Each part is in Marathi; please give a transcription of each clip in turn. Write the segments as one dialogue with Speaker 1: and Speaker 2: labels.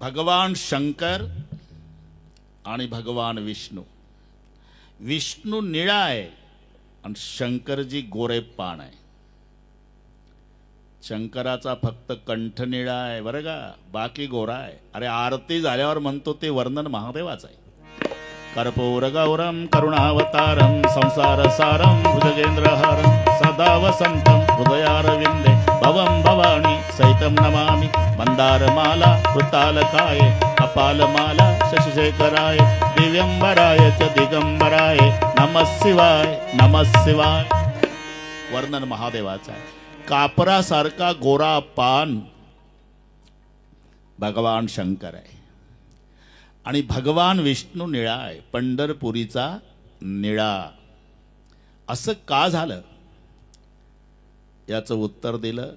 Speaker 1: भगवान शंकर आणि भगवान विष्णू. विष्णू निळा आहे आणि शंकरजी गोरे पान आहे. शंकराचा फक्त कंठ निळा आहे बरं का, बाकी गोरा आहे. अरे आरती झाल्यावर म्हणतो ते वर्णन महादेवाचं आहे. कर्पूर गौरम करुणावतारम संसार सारम भुजगेंद्रहारम सदा वसंतम हृदयारविंदे भवम भवानी सहितम नमामि. मंदारमाला कृतालकाय कपालमाला शशिशेखराय दिव्यंबराय च दिगंबराय नमः शिवाय नमः शिवाय. वर्णन महादेवाचं आहे. कापरासारखा गोरा पान भगवान शंकर आहे आणि भगवान विष्णू निळा आहे, पंढरपुरीचा निळा. असं का झालं याचं उत्तर दिलं.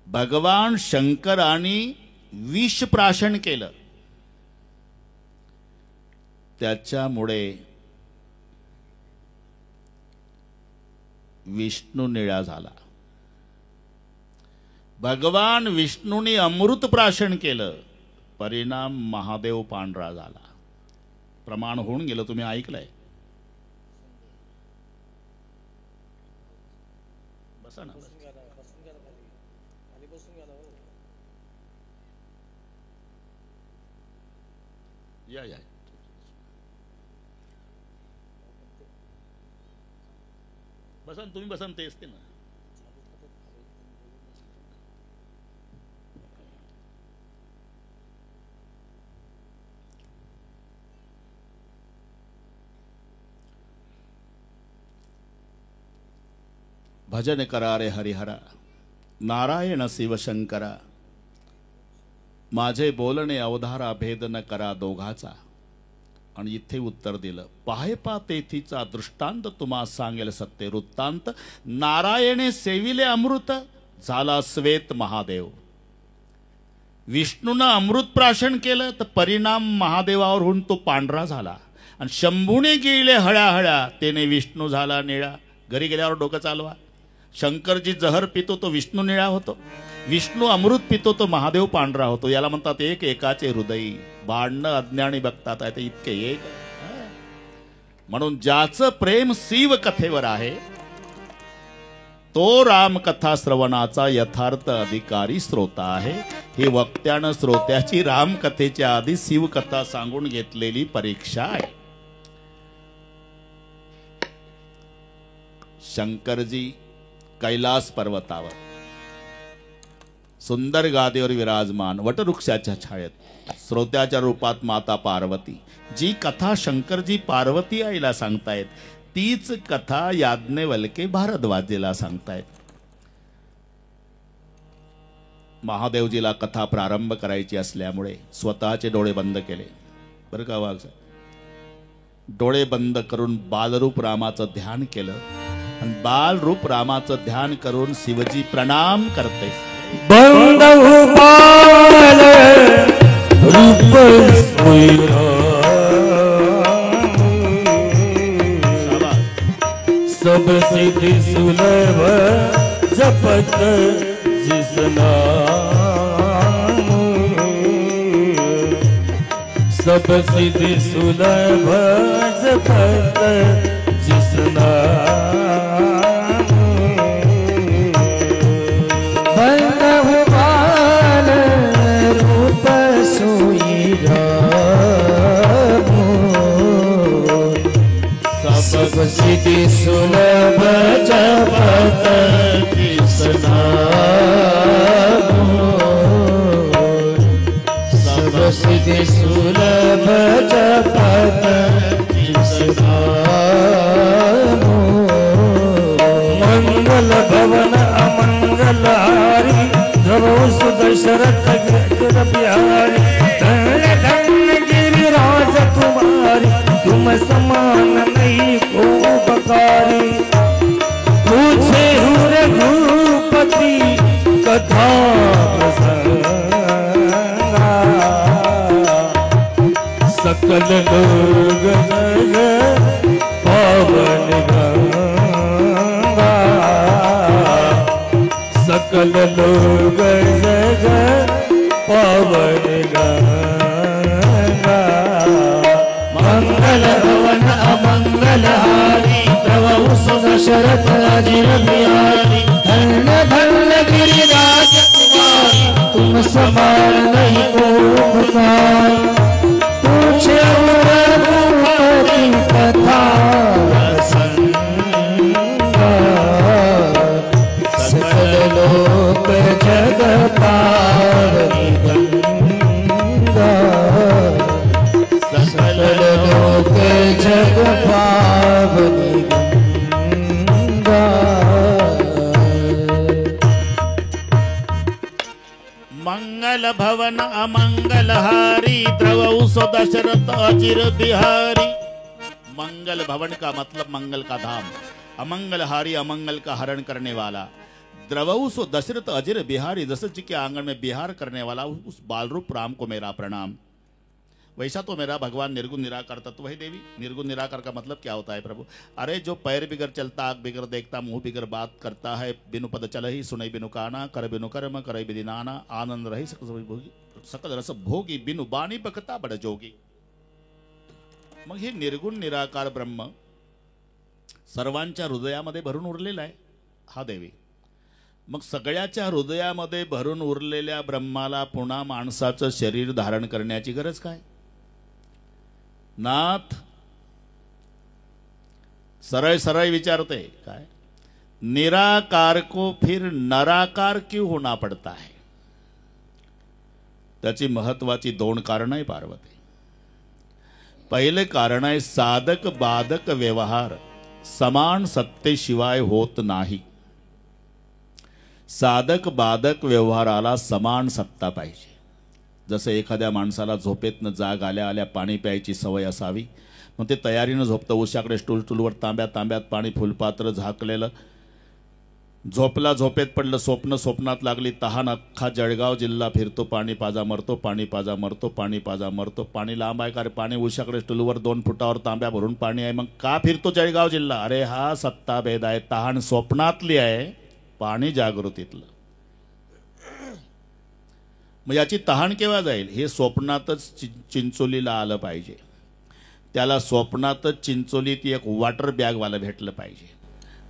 Speaker 1: भगवान शंकरांनी विष प्राशन केलं, त्याच्यामुळे विष्णू निळा झाला. भगवान विष्णूंनी अमृत प्राशन केलं, परिणाम महादेव पांढरा झाला. प्रमाण होऊन गेलं, तुम्ही ऐकलंय. बसा ना. या या बसा ना, तुम्ही बसा ना, तेच ते ना. भजन करा रे हरिहरा, नारायण शिवशंकरा. माझे बोलणे अवधारा भेद न करा दोघाचा. आणि इथे उत्तर दिलं. पाहे पा तेथीचा दृष्टांत तुम्हा सांगेल सत्य वृत्तांत. नारायणे सेविले अमृत झाला श्वेत महादेव. विष्णूनं अमृत प्राशन केलं तर परिणाम महादेवावर होऊन तो पांढरा झाला. आणि शंभूने गिळले हळ्याहळ्या त्याने विष्णू झाला निळा. घरी गेल्यावर डोकं चालवा. शंकरजी जहर पितो तो विष्णू निळा होतो, विष्णू अमृत पितो तो महादेव पांढरा होतो. याला म्हणतात एक एकाचे हृदयी. भांडणं अज्ञानी बघतात आहे ते इतके एक. म्हणून ज्याचं प्रेम शिव कथेवर आहे तो रामकथा श्रवणाचा यथार्थ अधिकारी श्रोता आहे. ही वक्त्यानं श्रोत्याची रामकथेच्या आधी शिवकथा सांगून घेतलेली परीक्षा आहे. शंकरजी कैलास पर्वतावर सुंदर गादीवर विराजमान, वटवृक्षाच्या छायेत, श्रोत्याच्या रूपात माता पार्वती. जी कथा शंकरजी पार्वती आईला सांगतायत तीच कथा याज्ञवल्के भारद्वाजीला सांगतायत. महादेवजीला कथा प्रारंभ करायची असल्यामुळे स्वतःचे डोळे बंद केले बरं का वाघ. डोळे बंद करून बालरूप रामाचं ध्यान केलं आणि बालरूप रामाचं ध्यान करून शिवजी प्रणाम करते.
Speaker 2: बंद बाल रूप सब सिद्धि सुलभ जपत जिस नाम. सब सिद्धि सुलभ जपत जिस नाम. सब सिद्धि सुलभ जपत जिस नाम. सब सिद्धि सुलभ जपत जिस नाम. मंगल भवन अमंगल हारी ध्रुव सुदशरथ बिहारी. गिरिराज तुम्हारी तुम समान नहीं को बकारी. पूछे रघुपति कथा प्रसंगा. सकल लोग जग पावन गंगा. सकल लोग जग पावन पावन गंगा
Speaker 3: मंगल भवन अमंगल हारी प्रभु सुदशरथ अजिर बिहारी धन्य धन्य गिरिराज कुमारी तुम समान नहीं को पुकार पूछे रघुपति कथा प्रसंगा सकल लोक जग पावनी गंगा सकल लोक जग पावनी गंगा
Speaker 1: मंगल भवन अमंगल हारी द्रवऊ सो दशरथ अजिर बिहारी। मंगल भवन का मतलब मंगल का धाम, अमंगल हारी अमंगल का हरण करने वाला, द्रवऊ सो दशरथ अजिर बिहारी दशरथ जी के आंगन में बिहार करने वाला उस बालरूप राम को मेरा प्रणाम। वैसा तो मेरा भगवान निर्गुण निराकार तत्व है देवी। निर्गुण निराकार का मतलब क्या होता है प्रभु? अरे जो पैर बिगर चलता, आग बिगर देखता, मुंह बिगर बात करता है, बिनु पद चल ही सुनई बिनु काना, कर बिनु कर्म करे बिनु नाना, आनंद रही सकल रस भोगी, बिनु बाणी बकता बड जोगी। मग हे निर्गुण निराकार ब्रह्म सर्वांच्या हृदयामध्ये भरून उरलेला आहे हा देवी। मग सगळ्याच्या हृदयामध्ये भरून उरलेल्या ब्रह्माला पुन्हा माणसाचं शरीर धारण करण्याची गरज काय? नाथ सरळ सरळ विचारते काय, निराकार को फिर नराकार क्यों होना पड़ता है? त्याची महत्वाची दोन कारण आहे पार्वती। पहिले कारण आहे साधक बाधक व्यवहार समान सत्तेशिवाय होत नाही। साधक बाधक व्यवहाराला समान सत्ता पाहिजे। जसं एखाद्या माणसाला झोपेतनं जाग आल्या आल्या पाणी प्यायची सवय असावी, मग ते तयारीनं झोपतं, उशाकडे स्टूलवर तांब्यात पाणी फुलपात्र झाकलेलं, झोपला, झोपेत पडलं, स्वप्नात लागली तहान, अख्खा जळगाव जिल्हा फिरतो, पाणी पाजा मरतो, पाणी पाजा मरतो, पाणी पाजा मरतो। पाणी लांब आहे का रे? पाणी उशाकडे स्टूलवर 2 फुटावर तांब्या भरून पाणी आहे, मग का फिरतो जळगाव जिल्हा? अरे हा सत्ता भेद आहे। तहान स्वप्नातली आहे, पाणी जागृतीतलं। मग याची तहान केव्हा जाईल? हे स्वप्नातच चिंचोलीला आलं पाहिजे, त्याला स्वप्नातच चिंचोलीत एक वॉटर बॅगवाला भेटलं पाहिजे,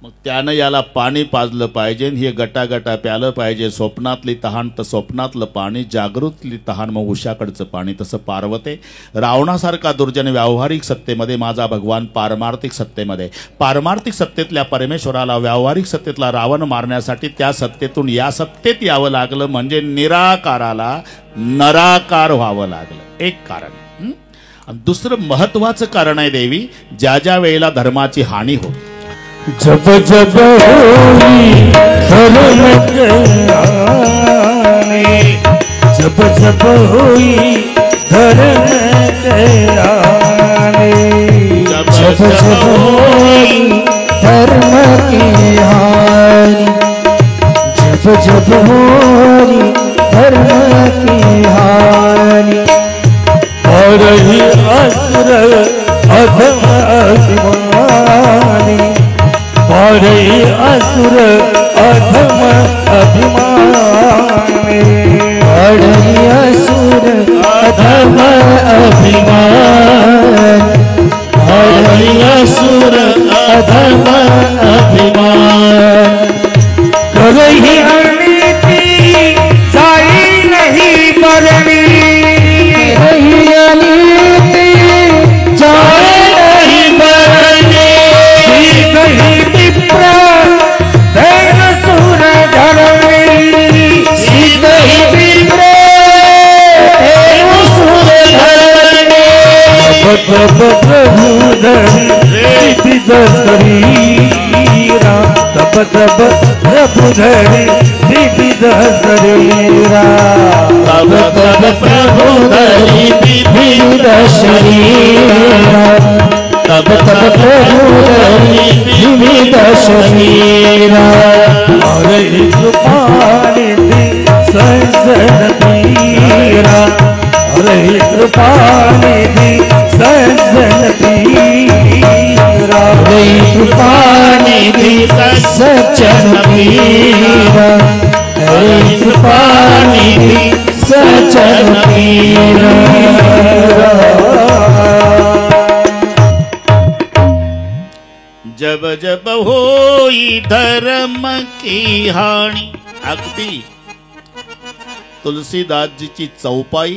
Speaker 1: मग त्यानं याला पाणी पाजलं पाहिजे, हे गटागटा प्यालं पाहिजे। स्वप्नातली तहान तर स्वप्नातलं पाणी, जागृतली तहान मग उशाकडचं पाणी। तसं पार्वते रावणासारखा दुर्जन व्यावहारिक सत्तेमध्ये, माझा भगवान पारमार्थिक सत्तेमध्ये। पारमार्थिक सत्तेतल्या परमेश्वराला व्यावहारिक सत्तेतला रावण मारण्यासाठी त्या सत्तेतून या सत्तेत यावं लागलं, म्हणजे निराकाराला नराकार व्हावं लागलं, एक कारण। आणि दुसरं महत्वाचं कारण आहे देवी, ज्या ज्या वेळेला धर्माची हानी होते,
Speaker 2: जब जब होई धर्म कल्याणी, जब जब होई धर्म कल्याणी,
Speaker 3: जब जब होई धर्म की हानि, जब जब होई धर्म की हानि,
Speaker 2: और ही असुर अधम अभिमानी, और ही असुर अधम अभिमानी,
Speaker 3: और ही असुर अधम अभिमान, और ही असुर अधम अभिमान,
Speaker 2: करही अनीति जाई नहीं बरनी,
Speaker 3: करही अनीति जाए नहीं बरनी,
Speaker 2: कहीं विप्र दैन सुर धरणी,
Speaker 3: सीध ही विप्र दैन सुर धरणी,
Speaker 2: तब प्रभु धरी विविध शरीरा, तब प्रभु धरी विविध शरीरा,
Speaker 3: तब तब प्रभु धरी विविध शरीरा, तब तब प्रभु धरी विविध शरीरा,
Speaker 2: और कृपानिधि सज्जन पीरा, और कृपानिधि सज्जन पीरा,
Speaker 3: कृपानिधि सज्जन पीरा, कृपानिधि सजन पीरा।
Speaker 1: जब जब होई धर्म की हानी. अगदी तुलसीदासजीची चौपाई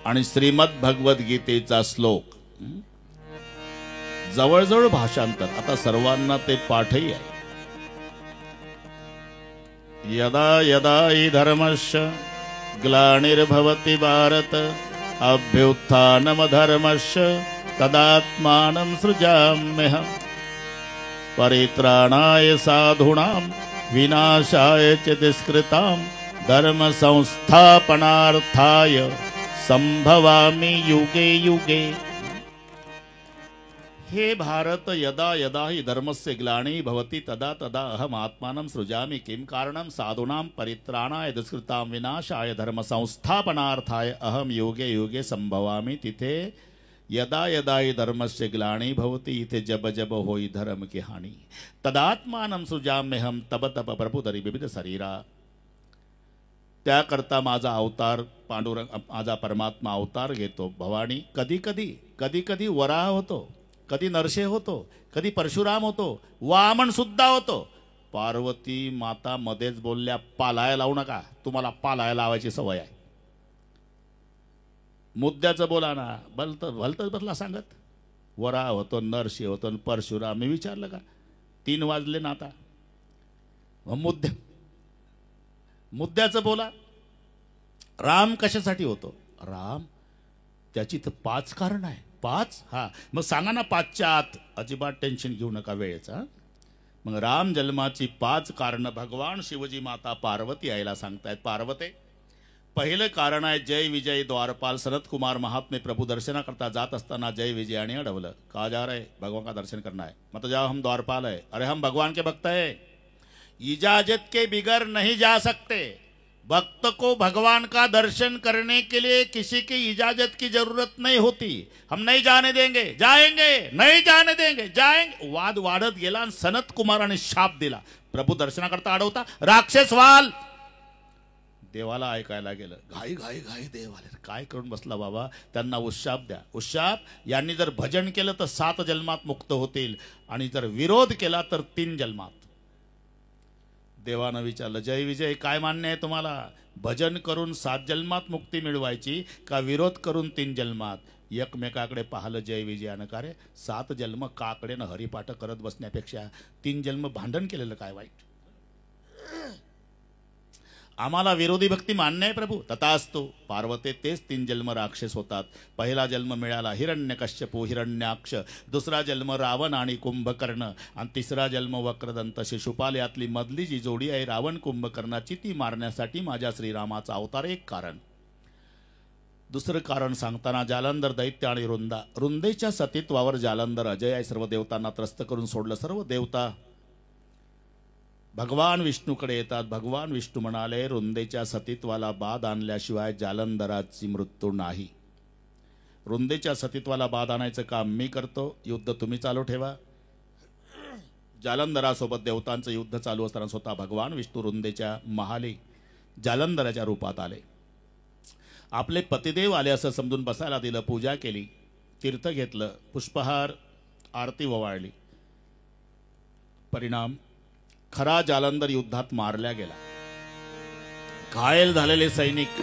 Speaker 1: आणि श्रीमद भगवद्गीतेचा श्लोक जवळजवळ भाषांतर. आता सर्वांना ते पाठही आहे. यदा यदा हि धर्मस्य ग्लानिर्भवति भारत अभ्युत्थानमधर्मस्य तदात्मानं सृजाम्यहम् परित्राणाय साधूनां विनाशाय च दुष्कृतां धर्म संस्थापनार्थाय संभवामि युगे युगे. हे भारत यदा यदा हि धर्मस्य ग्लानी भवति तदा तदा अहम आत्मानं सृजामि किं कारणं साधूनां परित्राणाय दुष्कृतां विनाशाय धर्म संस्थापनार्थाय अहम युगे युगे संभवामि. तिथे यदा यदा हि धर्मस्य ग्लानी भवति इथे जब जब होई धर्म की हानी तदात्मानं सृजाम्यहम तब तब प्रभुधरी विविध शरीरा. त्याकरता माझा अवतार पांडुरंग माझा परमात्मा अवतार घेतो. भवानी कधी कधी कधी कधी वराह होतो, कधी नरसिंह होतो, कधी परशुराम होतो, वामन सुद्धा होतो. पार्वती माता मध्येच बोलल्या पालाया लावू नका, तुम्हाला पालाया लावायची सवय आहे. मुद्द्याचं बोला ना. भलतच बसला सांगत. वराह होतो, नरसिंह होतो, परशुराम. मी विचारलं का 3 वाजले ना आता. मुद्द्याचं बोला. राम कशासाठी होतो? राम त्याची तर 5 कारण आहे. 5? हा मग सांगा ना 5च्या आत. अजिबात टेन्शन घेऊ नका वेळेचा. मग राम जन्माची 5 कारण भगवान शिवजी माता पार्वती आईला सांगतायत. पार्वते, पहिलं कारण आहे जय विजय द्वारपाल. सनत कुमार महात्मे प्रभु दर्शना करता जात असताना जय विजयाने अडवलं. कहा जा रहे भगवान का दर्शन करना है. मत जाओ हम द्वारपाल है. अरे हम भगवान के भक्त है, इजाजत के बिगर नहीं जा सकते. भक्त को भगवान का दर्शन करने के लिए किसी की इजाजत की जरूरत नहीं होती. हम नहीं जाने देंगे, जाएंगे, नहीं जाने देंगे, जाएंगे. वाद वाढत गेला आणि सनत कुमाराने शाप दिला. प्रभू दर्शना करता अडवता राक्षस वाल. देवाला ऐकायला गेलं. घाई घाई घाई देव आले. काय करून बसला बाबा? त्यांना उशाप द्या. उशाप. यांनी जर भजन केलं तर 7 जन्मात मुक्त होतील आणि जर विरोध केला तर 3 जन्मात. देवानं विचारलं जय विजय काय मान्य आहे तुम्हाला? भजन करून 7 जन्मात मुक्ती मिळवायची का विरोध करून 3 जन्मात? एकमेकाकडे पाहिलं जय विजयानं. का रे 7 जन्म काकडेनं हरिपाठ करत बसण्यापेक्षा 3 जन्म भांडण केलेलं काय वाईट? आम्हाला विरोधी भक्ती मान्य आहे प्रभू. तथास्तु. पार्वते तेच 3 जन्म राक्षस होतात. पहिला जन्म मिळाला हिरण्यकश्यपू हिरण्याक्ष, दुसरा जन्म रावण आणि कुंभकर्ण आणि तिसरा जन्म वक्रदंत शिशुपाल. यातली मधली जी जोडी आहे रावण कुंभकर्णाची ती मारण्यासाठी माझ्या श्रीरामाचा अवतार एक कारण. दुसरं कारण सांगताना जालंधर दैत्य आणि रुंदेच्या सतीत्वावर जालंधर अजय आहे. सर्व देवतांना त्रस्त करून सोडलं. सर्व देवता भगवान विष्णूकडे येतात. भगवान विष्णू म्हणाले रुंदेच्या सतीत्वाला बाध आणल्याशिवाय जालंधराची मृत्यू नाही. रुंदेच्या सतीत्वाला बाध आणायचं काम मी करतो, युद्ध तुम्ही चालू ठेवा. जालंधरासोबत देवतांचं युद्ध चालू असताना स्वतः भगवान विष्णू रुंदेच्या महाली जालंधराच्या रूपात आले. आपले पतिदेव आले असं समजून बसायला दिलं. पूजा केली, तीर्थ घेतलं, पुष्पहार आरती ओवाळली. परिणाम खरा जालंधर युद्धात मारल्या गेला. घायल झालेले सैनिक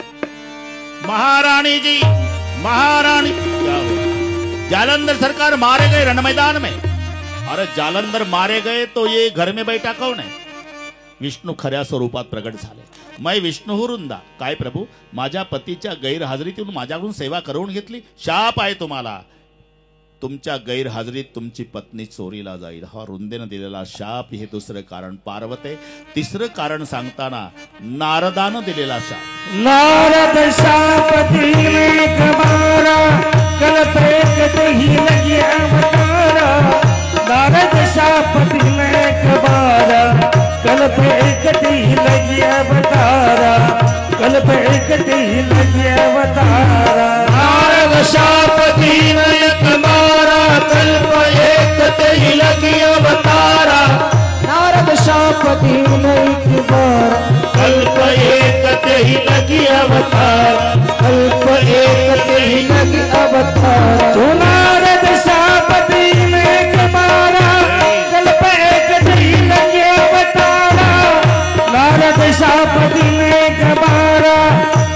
Speaker 1: महारानी जी महारानी क्या हुआ? जालंधर सरकार मारे गए रण मैदान में. अरे जालंधर मारे गए तो ये घर में बैठा कौन है? विष्णू खऱ्या स्वरूपात प्रगट झाले. मैं विष्णू रुंदा. काय प्रभू? माझ्या पतीच्या गैरहजेरीतून माझ्याकडून सेवा करून घेतली. शाप आहे तुम्हाला. तुमच्या गैरहजेरीत तुमची पत्नी चोरीला जाईल. हा रुंदेनं दिलेला शाप. हे दुसरं कारण. पार्वते, तिसरं कारण सांगताना नारदानं दिलेला शाप.
Speaker 2: नारद शाप दिले कमारा कल्प एक ही लगी अवतारा. नारद शाप दिले कमारा कल्प एक ही लगी अवतारा. कल्प एक ही लगी अवतारा.
Speaker 3: नारद शाप दिले कमारा कल्प एक ही लगी अवतारा. नारद शाप दिले कमारा कल्प एक ही अवतार कल्प एक ते ही लगी अवतार
Speaker 2: तो नारद शाप दीन एक बारा कल्प एक नहीं लगे अवतारा नारद शाप दीन एक बारा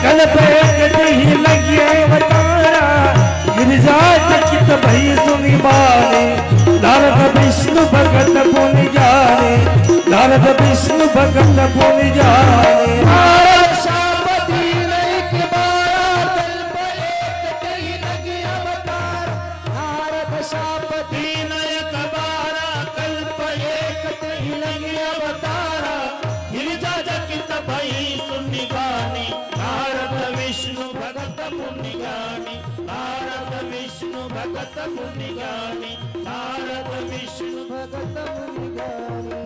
Speaker 2: कल्प एक नहीं लगे अवतारा गिरिजा चकित भई सुनी बाने नारद विष्णु भगत पुनि जाने नारद विष्णु भगत पुनि जाने
Speaker 3: नारद शाप दीन एक बारा कल्प एक ते ही लगी अवतार नारद शाप दीन एक बारा कल्प एक ते ही लगी अवतारा गिरिजा चकित भई सुनि गानी नारद विष्णु भगत पुनि गानी नारद विष्णु भगत पुनि गानी नारद विष्णु भगत पुनि गानी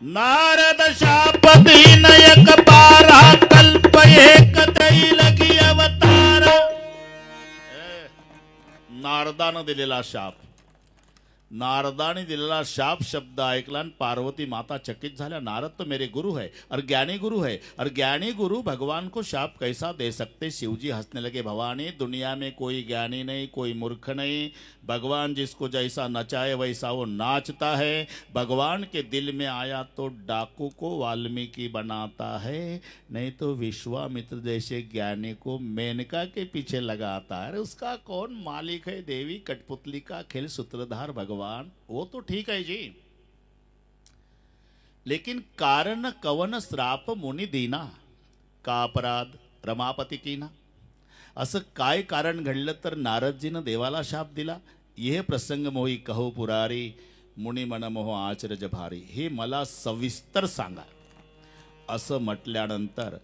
Speaker 1: नारद शाप दीन एक बारा कल्प एक तई लगी अवतार. नारदानं दिलेला शाप. नारदाने दिलेला शाप शब्द ऐकला आणि पार्वती माता चकित झाल्या. नारद तो मेरे गुरु है और ज्ञानी गुरु है और ज्ञानी गुरु भगवान को शाप कैसा दे सकते. शिवजी हंसने लगे. भवानी दुनिया में कोई ज्ञानी नहीं कोई मूर्ख नहीं. भगवान जिसको जैसा नचाए वैसा वो नाचता है. भगवान के दिल में आया तो डाकू को वाल्मीकि बनाता है नहीं तो विश्वामित्र जैसे ज्ञानी को मेनका के पीछे लगाता है. उसका कौन मालिक है. देवी कठपुतली का खेल सूत्रधार भगवान वो तो ठीक है जी लेकिन कारण कवन श्राप मुनी दीना का अपराध रमापती कीना. असं काय कारण घडलं तर नारदजीनं देवाला शाप दिला. यह प्रसंग मोही कहो पुरारी मुनी मन मोह आचरज भारी. हे मला सविस्तर सांगा. असं म्हटल्यानंतर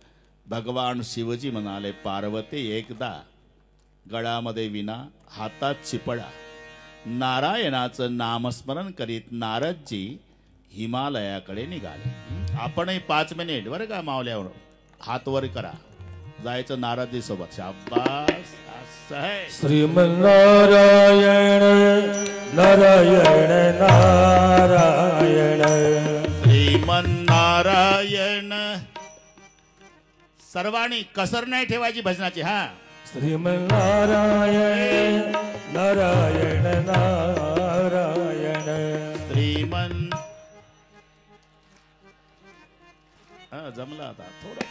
Speaker 1: भगवान शिवजी म्हणाले पार्वती एकदा गळामध्ये विना हातात चिपळा नारायणाचं नामस्मरण करीत नारदजी हिमालयाकडे निघाले. आपणही 5 मिनिट बरं का मावल्यावर हात वर करा जायचं नारदजी सोबत. शाबास असं आहे.
Speaker 2: श्रीमन्नारायण नारायण नारायण
Speaker 1: श्रीमन्नारायण. सर्वांनी कसर नाही ठेवायची भजनाची. हा
Speaker 2: श्रीमन्नारायण नारायण नारायण
Speaker 1: श्रीमन जमला आता थोडं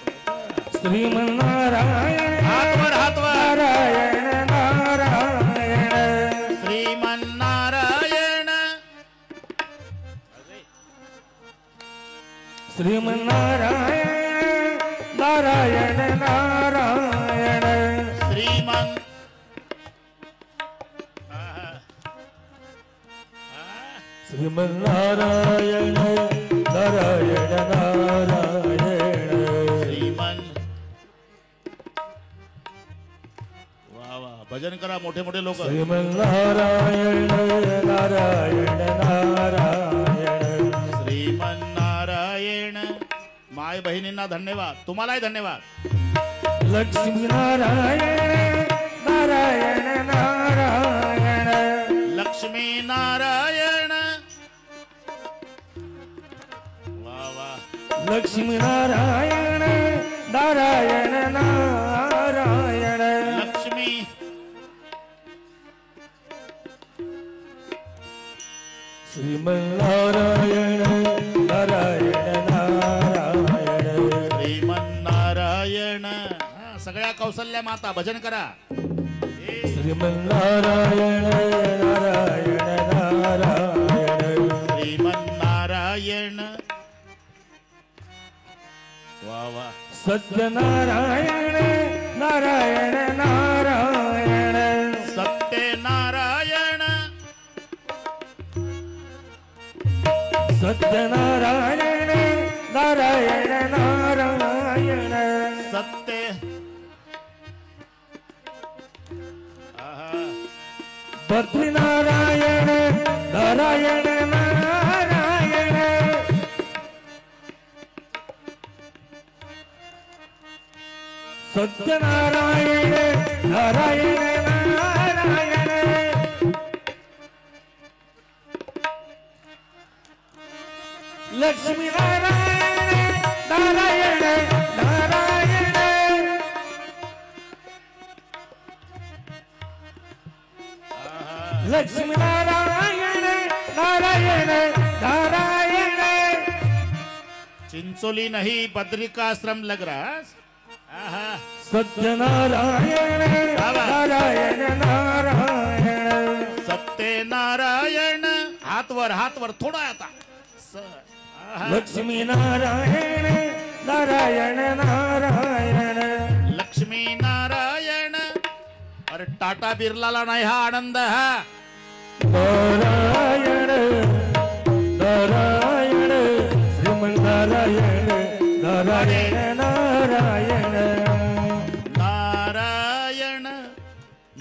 Speaker 2: श्रीमन्नारायण
Speaker 1: हातवर हातवर.
Speaker 2: नारायण नारायण
Speaker 1: श्रीमन्नारायण
Speaker 2: श्रीमन्नारायण नारायण नारायण
Speaker 1: श्रीमन
Speaker 2: श्रीमन्नारायण नारायण नारायण
Speaker 1: श्रीमन. वा वा भजन करा मोठे मोठे लोक.
Speaker 2: श्रीमन्नारायण नारायण नारायण
Speaker 1: श्रीमन्नारायण. माय बहिणींना धन्यवाद. तुम्हालाही धन्यवाद.
Speaker 2: लक्ष्मीनारायण नारायण नारायण
Speaker 1: लक्ष्मी नारायण. वा वा.
Speaker 2: लक्ष्मीनारायण नारायण नारायण
Speaker 1: लक्ष्मी.
Speaker 2: श्रीमन्नारायण नारायण नारायण
Speaker 1: श्रीमन्नारायण. सगळ्या कौशल्या माता भजन करा.
Speaker 2: श्रीमन्नारायण नारायण नारायण
Speaker 1: श्रीमन्नारायण. वा वा.
Speaker 2: सत्यनारायण नारायण नारायण
Speaker 1: सत्यनारायण.
Speaker 2: सत्यनारायण नारायण नारायण
Speaker 1: सत्य. आहा.
Speaker 2: बद्रीनारायण नारायण नारायण सत्यनारायण नारायण नारायण लक्ष्मीनारायण नारायण नारायण लक्ष्मी नारायण नारायण नारायण
Speaker 1: चिंचोली नहीं बद्रिकाश्रम लग रहा। आहा
Speaker 2: सत्यनारायण नारायण नारायण
Speaker 1: सत्यनारायण हाथ वर थोड़ा आता आहा.
Speaker 2: लक्ष्मी नारायण नारायण नारायण
Speaker 1: लक्ष्मी नारायण अरे टाटा बिर्लाला नाही हा आनंद हा
Speaker 2: नारायण नारायण श्रीमन्नारायण नारायण नारायण
Speaker 1: नारायण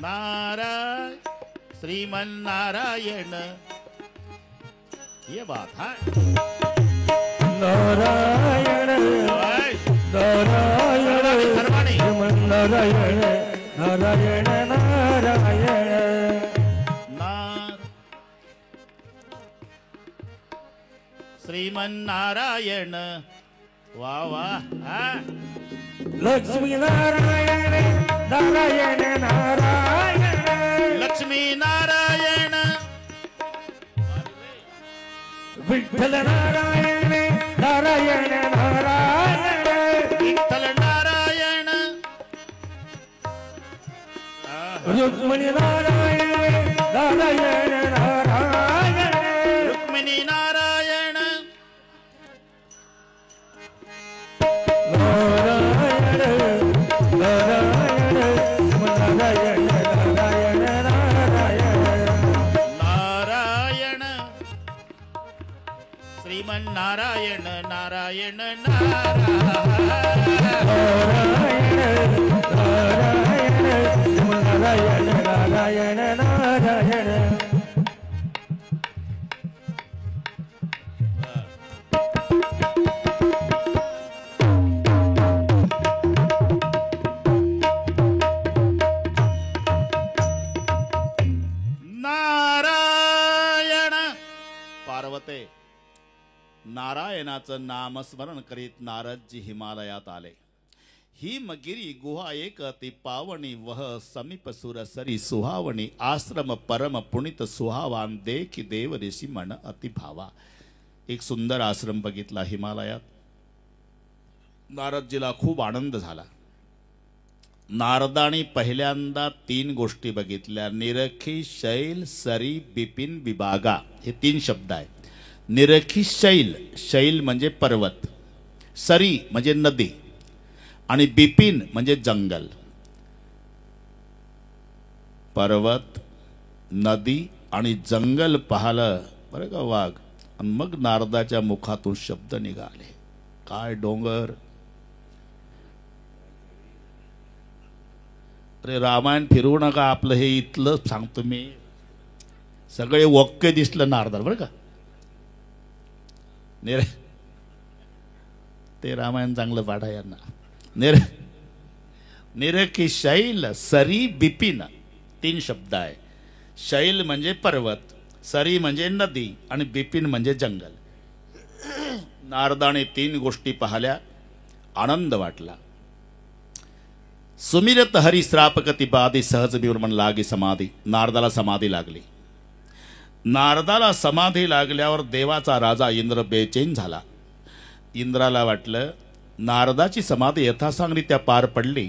Speaker 1: नारायण श्रीमन नारायण ये बात है
Speaker 2: नारायण नारायण
Speaker 1: सर्वाणी
Speaker 2: श्रीमन्नारायण नारायण नारायण
Speaker 1: श्रीमन नारायण वा वा
Speaker 2: लक्ष्मी नारायण नारायण नारायण
Speaker 1: लक्ष्मी नारायण
Speaker 2: विठ्ठल नारायण नारायण नारायण
Speaker 1: विठ्ठल नारायण
Speaker 2: रुक्मिणी नारायण नारायण नारायण
Speaker 1: रुक्मिणी नारायण
Speaker 2: नारायण नारायण नारायण नारायण नारायण
Speaker 1: नारायण श्रीमन नारायण नारायण नारायण
Speaker 2: नारायण नारायण नारायण
Speaker 1: नारायण पार्वते नारायणाचं नामस्मरण करीत नारदजी हिमालयात आले. हिमगिरी गुहा एक अति पावणी वह समीप सुरसरी सुहावणी आश्रम परम पुनित सुहावान देखी देव ऋषी मन अति भावा. एक सुंदर आश्रम बघितला हिमालयात. नारदजीला खूप आनंद झाला. नारदाने पहिल्यांदा 3 गोष्टी बघितल्या. निरखी शैल सरी बिपिन विभागा हे 3 शब्द आहेत. निरखी शैल शैल म्हणजे पर्वत, सरी म्हणजे नदी आणि बिपिन म्हणजे जंगल. पर्वत नदी आणि जंगल पाहिलं बरं का वाघ. आणि मग नारदाच्या मुखातून शब्द निघाले. काय डोंगर. अरे रामायण फिरवू नका आपलं हे इथलं सांगतो मी. सगळे वक्के दिसलं नारदाला बरं का. ते रामायण चांगलं पाठा यांना. निरखी शैल सरी बिपिन 3 शब्द आहे. शैल म्हणजे पर्वत, सरी म्हणजे नदी आणि बिपिन म्हणजे जंगल. नारदाने 3 गोष्टी पाहिल्या. आनंद वाटला. सुमिरत हरी श्रापकती बादी सहज विवरण लागी समाधी. नारदाला समाधी लागली. नारदाला समाधी लागल्यावर देवाचा राजा इंद्र बेचैन झाला. इंद्राला वाटलं नारदाची समाधी यथासांगरित्या पार पडली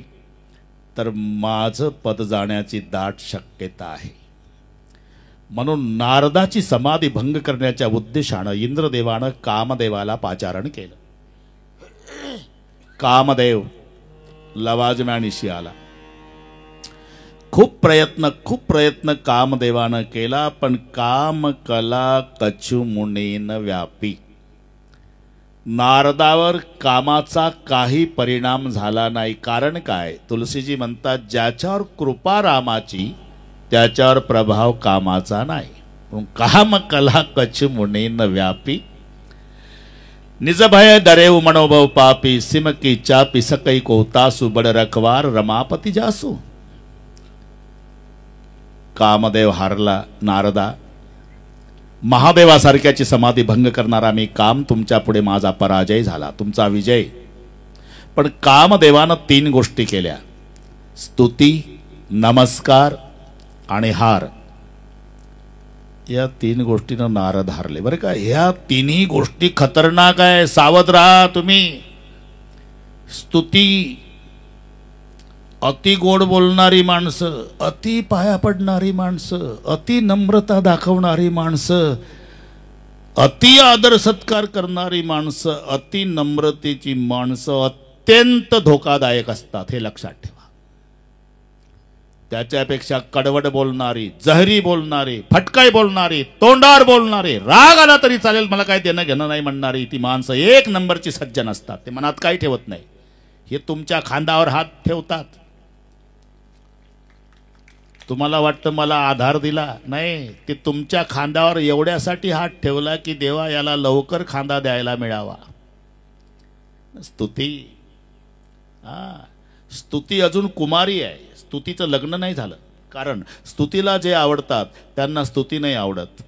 Speaker 1: तर माझं पद जाण्याची दाट शक्यता आहे. म्हणून नारदाची समाधी भंग करण्याच्या उद्देशानं इंद्रदेवानं कामदेवाला पाचारण केलं. कामदेव लवाजम्यानिशी आला. खूप प्रयत्न कामदेवानं केला पण काम कला कछु मुनेन व्यापी. नारदावर कामाचा काही परिणाम झाला नाही. कारण काय? तुलसीजी म्हणतात ज्याच्यावर कृपा रामाची त्याच्यावर प्रभाव कामाचा नाही. काम कला कछु मुनेन व्यापी. निज भय डरेऊ मनोभव पापी सिमकी चापी सकई को तासु बड़ रखवार रमापति जासू. कामदेव हारला. नारदा महादेवासारख्याची समाधी भंग करणारा मी काम, तुमच्या पुढे माझा पराजय झाला, तुमचा विजय. पण कामदेवानं 3 गोष्टी केल्या: स्तुती, नमस्कार आणि हार. या 3 गोष्टीनं नारद हारले बरं का. ह्या 3ही गोष्टी खतरनाक आहे, सावध राहा तुम्ही. स्तुती, अति गोड बोलणारी माणसं, अति पाया पडणारी माणसं, अति नम्रता दाखवणारी माणसं, अति आदर सत्कार करणारी माणसं, अति नम्रतेची माणसं अत्यंत धोकादायक असतात, हे लक्षात ठेवा. त्याच्यापेक्षा कडवड बोलणारी, जहरी बोलणारी, फटकाई बोलणारी, तोंडावर बोलणारी, राग आला तरी चालेल मला काय देणं घेणं नाही म्हणणारी ती माणसं 1 नंबरची सज्जन असतात. ते मनात काही ठेवत नाही, हे तुमच्या खांद्यावर हात ठेवतात. तुम्हाला वाटतं मला आधार दिला, नाही, ते तुमच्या खांद्यावर एवढ्यासाठी हात ठेवला की देवा याला लवकर खांदा द्यायला मिळावा. स्तुती. स्तुती अजून कुमारी आहे, स्तुतीचं लग्न नाही झालं. कारण स्तुतीला जे आवडतात त्यांना स्तुती नाही आवडत.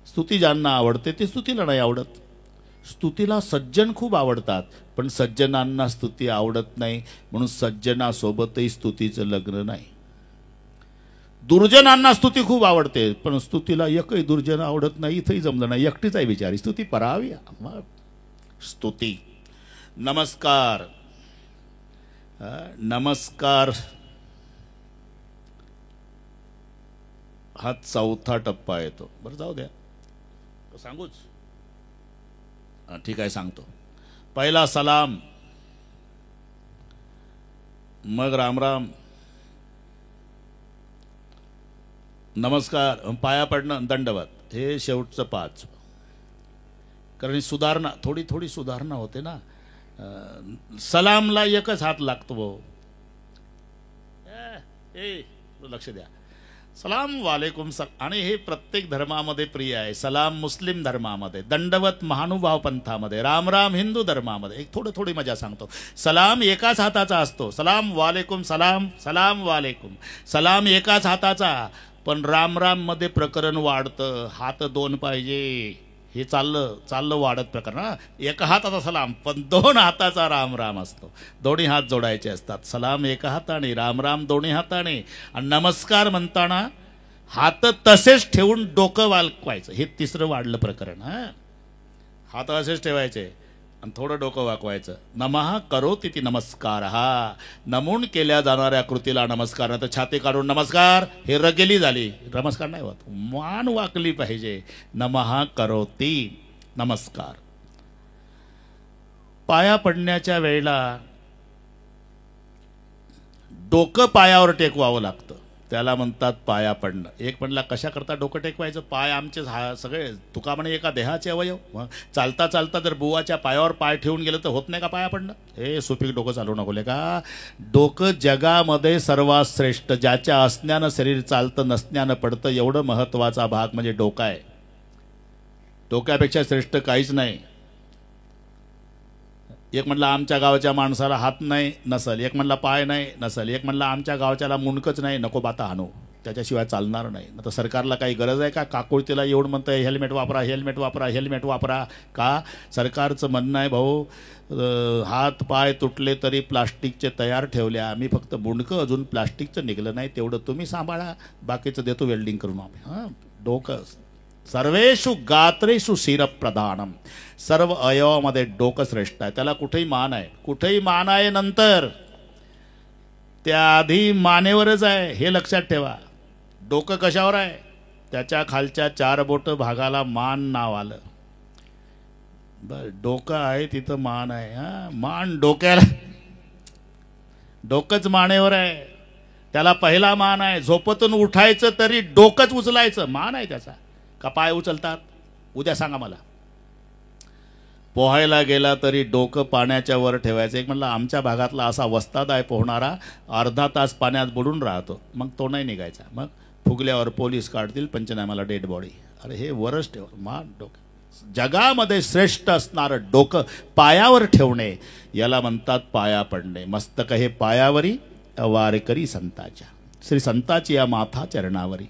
Speaker 1: स्तुती ज्यांना आवडते ते स्तुतीला नाही आवडत. स्तुतीला सज्जन खूप आवडतात, पण सज्जनांना स्तुती आवडत नाही, म्हणून सज्जनासोबतही स्तुतीचं लग्न नाही. दुर्जनांना स्तुती खूप आवडते, पण स्तुतीला एकही दुर्जन आवडत नाही. इथंही जमलं नाही, एकटीच आहे बिचारी, स्तुती परावी. स्तुती. नमस्कार. नमस्कार हा 4था टप्पा येतो. बरं जाऊ द्या, सांगूच. ठीक आहे, सांगतो. पहिला सलाम, मग रामराम, नमस्कार, पाया पडणं, दंडवत, हे शेवटचं 5. कारण सुधारणा, थोडी थोडी सुधारणा होते ना. सलामला एकच हात लागतो. लक्ष द्या. सलाम वालेकुम आणि हे प्रत्येक धर्मामध्ये प्रिय आहे. सलाम मुस्लिम धर्मामध्ये, दंडवत महानुभाव पंथामध्ये, रामराम हिंदू धर्मामध्ये. एक थोडी मजा सांगतो. सलाम एकाच हाताचा असतो. सलाम वालेकुम, सलाम, सलाम वालेकुम, सलाम एकाच हाताचा. पण रामराम मध्ये प्रकरण वाढतं, हात 2 पाहिजे. हे चाललं वाढत प्रकरण. एका हाताचा सलाम, पण 2 हाताचा रामराम असतो. दोन्ही हात जोडायचे असतात. सलाम एका हाताने, रामराम दोन्ही हाताने. आणि नमस्कार म्हणताना हात तसेच ठेवून डोकं वाकवायचं. हे 3रं वाढलं प्रकरण. हात असेच ठेवायचे आणि थोडं डोकं वाकवायचं. नमः करोति इति नमस्कार. नमून केल्या जाणाऱ्या कृतीला नमस्कार. नाही तर छाती काढून नमस्कार, हे रगेली झाली. नमस्कार नाही होत, मान वाकली पाहिजे. नमः करोति नमस्कार. पाया पडण्याच्या वेळेला डोकं पायावर टेकवावं लागतं, त्याला म्हणतात पाया पडणं. एक म्हणला कशा करता डोकं टेकवायचं? पाय आमचे सगळे तुका म्हणे एका देहाचे अवयव. चालता चालता जर बुवाच्या पायावर पाय ठेवून गेलं तर होत नाही का पाया पडणं? हे सुपीक डोकं चालू नको का. डोकं जगामध्ये सर्वात श्रेष्ठ, ज्याच्या असण्यानं शरीर चालतं, नसण्यानं पडतं, एवढं महत्वाचा भाग म्हणजे डोका आहे. डोक्यापेक्षा श्रेष्ठ काहीच नाही. एक म्हणला आमच्या गावाच्या माणसाला हात नाही नसल, एक म्हणला पाय नाही नसल, एक म्हणला आमच्या गावच्याला मुंडकच नाही, नको बाता हाणू, त्याच्याशिवाय चालणार नाही. तर सरकारला काही गरज आहे का काकुळतीला एवढं म्हणतंय हेल्मेट वापरा, हेल्मेट वापरा, हेल्मेट वापरा? का सरकारचं म्हणणं आहे भाऊ हात पाय तुटले तरी प्लास्टिकचे तयार ठेवले, आम्ही फक्त मुंडकं अजून प्लास्टिकचं निघलं नाही तेवढं तुम्ही सांभाळा, बाकीचं देतो वेल्डिंग करून आम्ही. डोकं सर्वेषु गात्रेषु शिरप्रधानम, सर्व अवयवामध्ये डोकं श्रेष्ठ आहे. त्याला कुठेही मान आहे, कुठेही मान आहे नंतर, त्याआधी मानेवरच आहे, हे लक्षात ठेवा. डोकं कशावर आहे? त्याच्या खालच्या 4 बोट भागाला मान नाव आलं. बर, डोकं आहे तिथं मान आहे. मान डोक्याला, डोकंच मानेवर आहे, त्याला पहिला मान आहे. झोपतून उठायचं तरी डोकंच उचलायचं, मान आहे त्याचा. का पाय उचलतात? उद्या सांगा मला. पोहायला गेला तरी डोकं पाण्याच्या वर ठेवायचं. एक म्हणला आमच्या भागातला असा वस्ताद आहे पोहणारा, अर्धा तास पाण्यात बुडून राहतो, मग तो नाही निघायचा, मग फुगल्यावर पोलीस काढतील, पंचनाम्याला डेड बॉडी. अरे हे वरच ठेव, मान डोकं. जगामध्ये श्रेष्ठ असणारं डोकं पायावर ठेवणे याला म्हणतात पाया पडणे. मस्तक हे पायावरी वारकरी संताच्या, श्री संताची या माथा चरणावरी.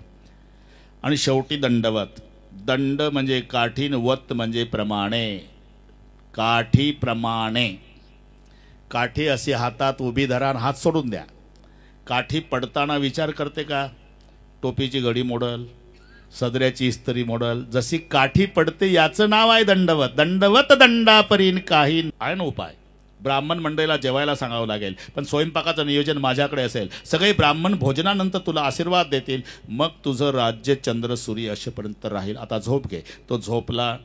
Speaker 1: आणि शेवटी दंडवत. दंड म्हणजे काठीन, वत म्हणजे प्रमाणे, काठी प्रमाणे. काठी अशी हातात उभी धरा आणि हात सोडून द्या. काठी पडताना विचार करते का टोपीची घडी मोडल, सदऱ्याची इस्त्री मोडल? जशी काठी पडते याचं नाव आहे दंडवत. दंडवत दंडापरीन काही आहे ना उपाय. ब्राह्मण मंडळीला जेवायला सांगावं लागेल, पण स्वयंपाकाचं नियोजन माझ्याकडे असेल. सगळे ब्राह्मण भोजनानंतर तुला आशीर्वाद देतील. मग तुझं राज्य चंद्र सूर्य असेपर्यंत राहील. आता झोप घे. तो झोपला.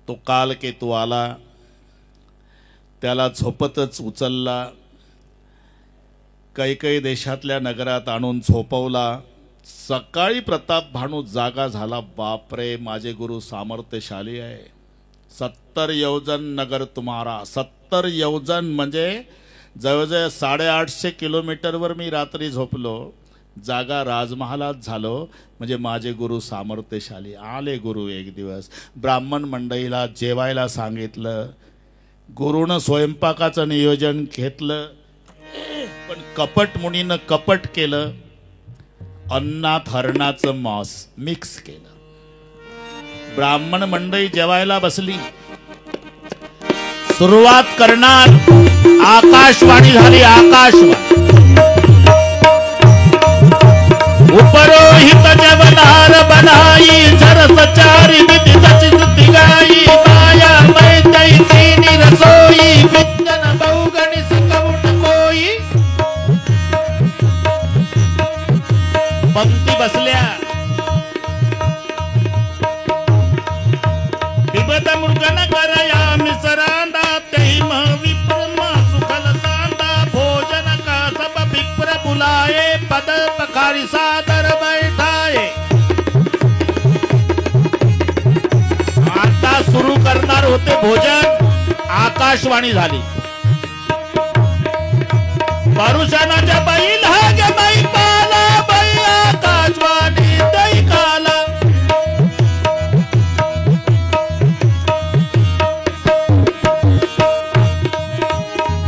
Speaker 1: तो काल केतू आला, त्याला झोपतच उचलला, काही देशातल्या नगरात आणून झोपवला. सकाळी प्रताप भानू जागा झाला. बापरे, माझे गुरु सामर्थ्यशाली आहे. 70 योजन नगर तुम्हारा. 70 योजन म्हणजे जवळजवळ 850 किलोमीटरवर मी रात्री झोपलो. जागा राजमहालात झालो. म्हणजे माझे गुरु सामर्थ्यशाली. आले गुरु एक दिवस, ब्राह्मण मंडळीला जेवायला सांगितलं. गुरुनं स्वयंपाकाचं नियोजन घेतलं, पण कपट मुनीनं कपट केलं. अन्नात हरणाचं मांस मिक्स केलं. ब्राह्मण मंडळी जेवायला बसली. सुरुवात करणार. आकाशवाणी झाली. आकाशवाणी. उपरोहित जवनार बनाई, झर सचारी विधि सची सुति गाई, माया मैत्री तीनी रसोई, विद्यन बहुगणि सकउन कोई. पंक्ती बसल्या. विबद मृगन करया मिसरांदा, तेहि मह विप्र मह सुखल सांदा, भोजन का सब विप्र बुलाए, पद पखारी सादर बैठाए. आता सुरू करणार होते भोजन. आकाशवाणी झाली. परुषणाच्या बैल हा गे बाई पाला, बाई आकाशवाणी दई काला.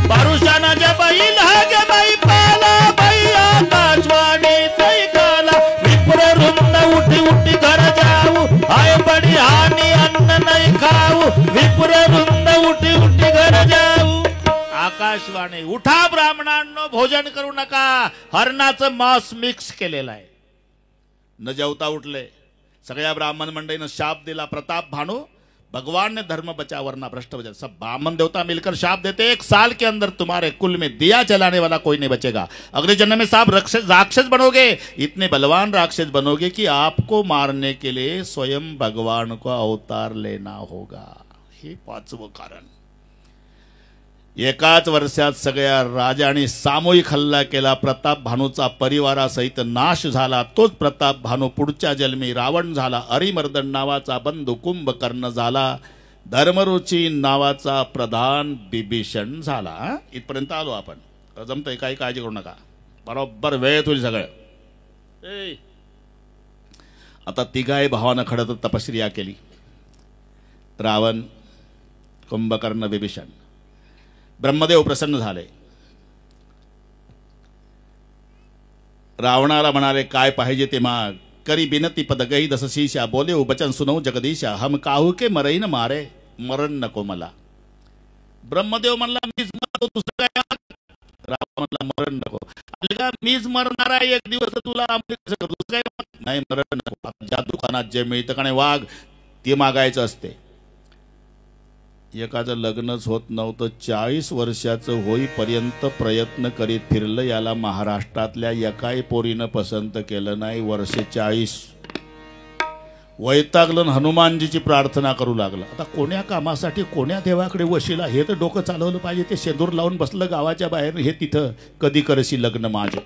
Speaker 1: परुषणाच्या बैल हा गे बाई पाला, बाई आकाशवाणी दई काला. विप्र रुंद उठी उठी घर जाऊ, हाय बडी हानी अन्न नाही खाऊ. विप्र रुंद उठी उठी घर जाऊ. आकाशवाणी. उठा ब्राह्मणांनो, भोजन करू नका. हरणाचं मांस मिक्स केलेलं आहे. न जेवता उठले. सगळ्या ब्राह्मण मंडळीनं शाप दिला. प्रताप भानू, भगवान ने धर्म बचा वरना भ्रष्ट बचा. सब ब्राह्मण देवता मिलकर शाप देते, 1 साल के अंदर तुम्हारे कुल में दिया जलाने वाला कोई नहीं बचेगा. अगले जन्म में साहब राक्षस बनोगे. इतने बलवान राक्षस बनोगे कि आपको मारने के लिए स्वयं भगवान को अवतार लेना होगा. हे 5वं कारण. एकाच वर्षात सगळ्या राजांनी सामूहिक हल्ला केला. प्रताप भानूचा परिवारासहित नाश झाला. तोच प्रताप भानू पुढच्या जन्मी रावण झाला. अरिमर्दन नावाचा बंधू कुंभकर्ण झाला. धर्मरुची नावाचा प्रधान बिभीषण झाला. इथपर्यंत आलो आपण. जमतंय, काही काळजी करू नका. बरोबर वेळेत होईल सगळं. आता तिघाही भावानं खरं तर तपश्चर्या केली. रावण, कुंभकर्ण, बिभीषण. ब्रह्मदेव प्रसन्न झाले. रावणाला म्हणाले, काय पाहिजे ते माग. करी बिनती पद गई दस शीशा, बोले बचन सुनऊ जगदीशा. हम काहू के मरई न मारे, मरण नको मला. ब्रह्मदेव म्हणला, मीच मरतो, दुसरं काय. रावण म्हणला, मरण नको. मीच मरणार आहे एक दिवस, तुला दुसरं काय. नाही, मरण नको. ज्या दुकानात जे मिळतं का नाही वाघ, ते मागायचं असते. एकाचं लग्नच होत नव्हतं. 40 वर्षाचं होईपर्यंत प्रयत्न करीत फिरलं. याला महाराष्ट्रातल्या एकाही पोरीनं पसंत केलं नाही. वर्षे 40 वैतागलं. हनुमानजीची प्रार्थना करू लागला. आता कोण्या कामासाठी कोण्या देवाकडे वशिला, हे तर डोकं चालवलं पाहिजे. ते शेंदूर लावून बसलं गावाच्या बाहेर. हे तिथं कधी करशी लग्न माझं.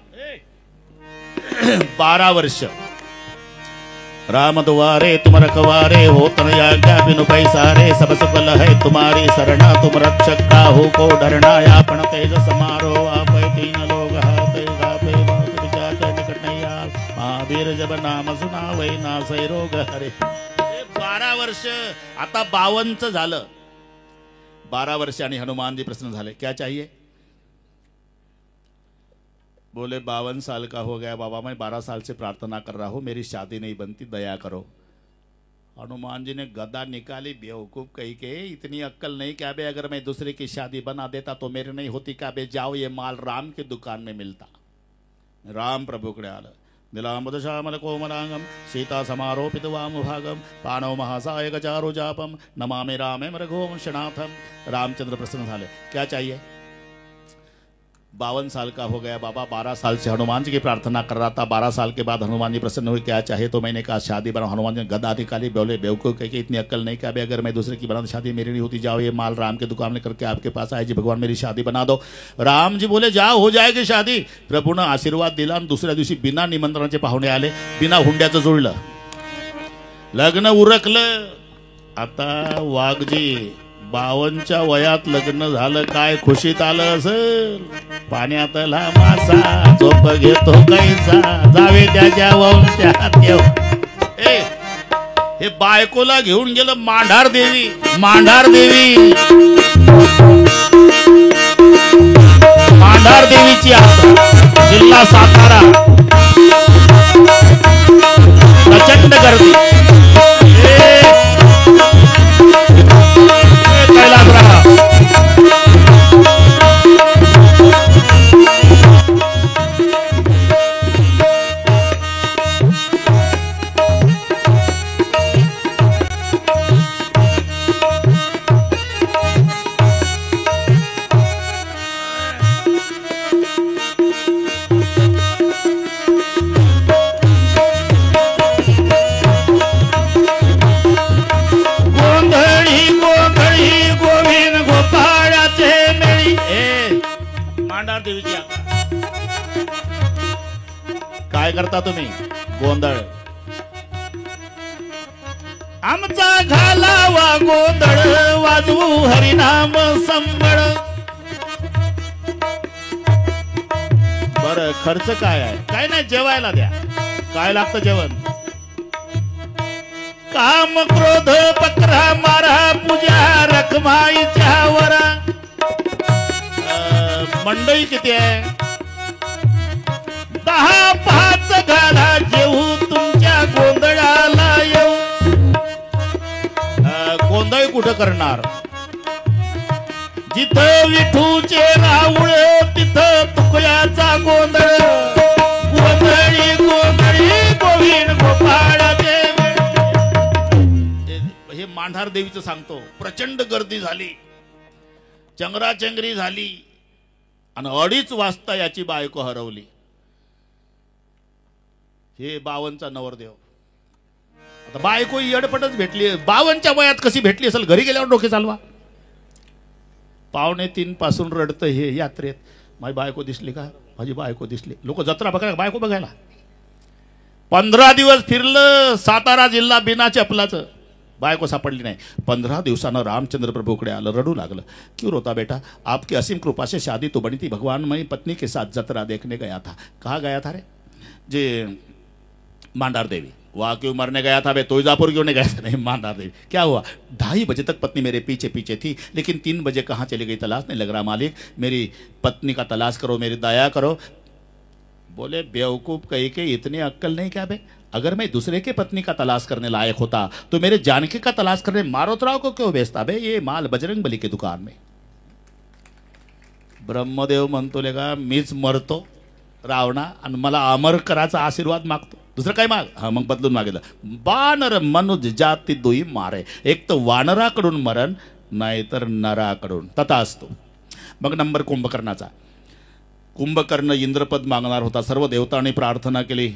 Speaker 1: 12 वर्ष. राम दुआरे तुम रखवारे, हो तन आज्ञा बिनु पैसारे. सब सुफल है तुम्हारी सरना, तुम रक्षक काहू को डरना. आपन तेज समारो आप तीन लोग हाथे गापे, बहुत विचार निकट नहीं आल. महावीर जब नाम सुनावै ना सै रोग हरे. 12 वर्ष. आता 52 झालं. 12 वर्ष आणि हनुमानजी प्रसन्न झाले. क्या चाहिए. बोले 52 साल का हो गया बाबा, मैं 12 साल से प्रार्थना कर रहा हूँ, मेरी शादी नहीं बनती, दया करो। हनुमान जी ने गदा निकाली, बेवकूफ कही के, इतनी अक्कल नहीं क्या बे, अगर मैं दूसरे की शादी बना देता तो मेरी नहीं होती क्या बे, जाओ ये माल राम की दुकान में मिलता। राम प्रभूकडे आलं, नीलांबुदश्यामल कोमलांगम सीता समारोपित वामभागम पाणव महासाय गजारो जापम नमामि रामे रघुवंशनाथम। रामचंद्र प्रसन्न झाले, क्या चाहिए? 52 साल का हो गया बाबा, 12 साल से हनुमान जी की प्रार्थना कर रहा था, 12 साल के बाद हनुमान जी प्रसन्न हुए, क्या चाहे? तो मैंने कहा शादी बना। हनुमान जी ने गदा निकाली, बोले बेवकूफ कह के, इतनी अक्कल नहीं क्या बे, अगर मैं दूसरे की बना शादी मेरी नहीं होती, जाओ ये माल राम की दुकान में करके आपके पास आए जी, भगवान मेरी शादी बना दो। राम जी बोले जाओ, हो जाएगी शादी। प्रभूनं आशीर्वाद दिला आणि दुसऱ्या दिवशी बिना निमंत्रणाचे पाहुणे आले, बिना हुंड्याचं जुळलं, लग्न उरकलं। आता वाघजी 52च्या वयात लग्न झालं, काय खुशीत आलं असेल। पाण्यातला मासा झोप घेतो कैसा, जावे त्याच्या वंशात येऊ। हे बायकोला घेऊन गेलं मांढार देवी, मांढार देवी, मांढार देवीची यात्रा, जिल्हा सातारा, प्रचंड गर्दी। काय करता तुम्ही? गोंधळ, आमचा घालावा गोंधळ, वाजवू हरिनाम संबळ। बर, खर्च काय आहे? काय नाही, जेवायला द्या। काय लागतं जेवण? काम क्रोध पकरा मारा, पूजा रखमाईच्या वरा। मंडळी किती आहे? 10-5 घाला, जेवू तुमच्या गोंधळाला येऊ। गोंधळ कुठं करणार? जिथं विठूचे राऊळ, तिथं तुकड्याचा गोंधळ। गोंधळी गोंधळी गोविंद गोपाळाचे। हे मांढार देवीचं सांगतो, प्रचंड गर्दी झाली, चंगराचंगरी झाली, आणि 2:30 वाजता याची बायको हरवली। हे 52चा नवरदेव। आता बायको येडपटच भेटली, 52च्या वयात कशी भेटली असेल? घरी गेल्यावर डोके चालवा। 2:45 पासून रडतं हे यात्रेत, माझी बायको दिसली का, माझी बायको दिसली। लोक जत्रा बघायला, बायको बघायला। 15 दिवस फिरलं सातारा जिल्हा बिना चपलाचं, बायको सापडली नाही। 15 दिवसानं रामचंद्र प्रभूकडे आलं, रडू लागलं। क्यों रोता बेटा? आपकी असीम कृपा से शादी तो बनी थी, भगवान मैं पत्नी के साथ जतरा देखने गया था। कहाँ गया था रे? जे मांडार देवी। वहाँ क्यों मरने गया था बे? तुळजापुर क्यों नहीं गया था? नहीं, मांडार देवी। क्या हुआ? 2:30 बजे तक पत्नी मेरे पीछे पीछे थी, लेकिन 3 बजे कहाँ चली गई तलाश नहीं लग रहा मालिक, मेरी पत्नी का तलाश करो, मेरी दया करो। बोले बेवकूफ कही के, इतनी अक्कल नहीं क्या बे? अगर मैं दूसरे के पत्नी का तलाश करने लायक होता तो मेरे जानकी का तलाश करने मारोतराव को क्यों बेचता बे? ये माल बजरंग बली की दुकान में। ब्रह्मदेव म्हणतो लेगा, मीच मरतो रावणा आणि मला अमर कराचा आशीर्वाद मागतो, दुसरं काय माग? हा, मग बदलून मागितलं, वानर मनुज जाती दुई मारे, एक तर वानराकडून मरण, नाहीतर नराकडून, तथास्तु। मग नंबर कुंभकर्णाचा। कुंभकर्ण इंद्रपद मागणार होता, सर्व देवतांनी प्रार्थना केली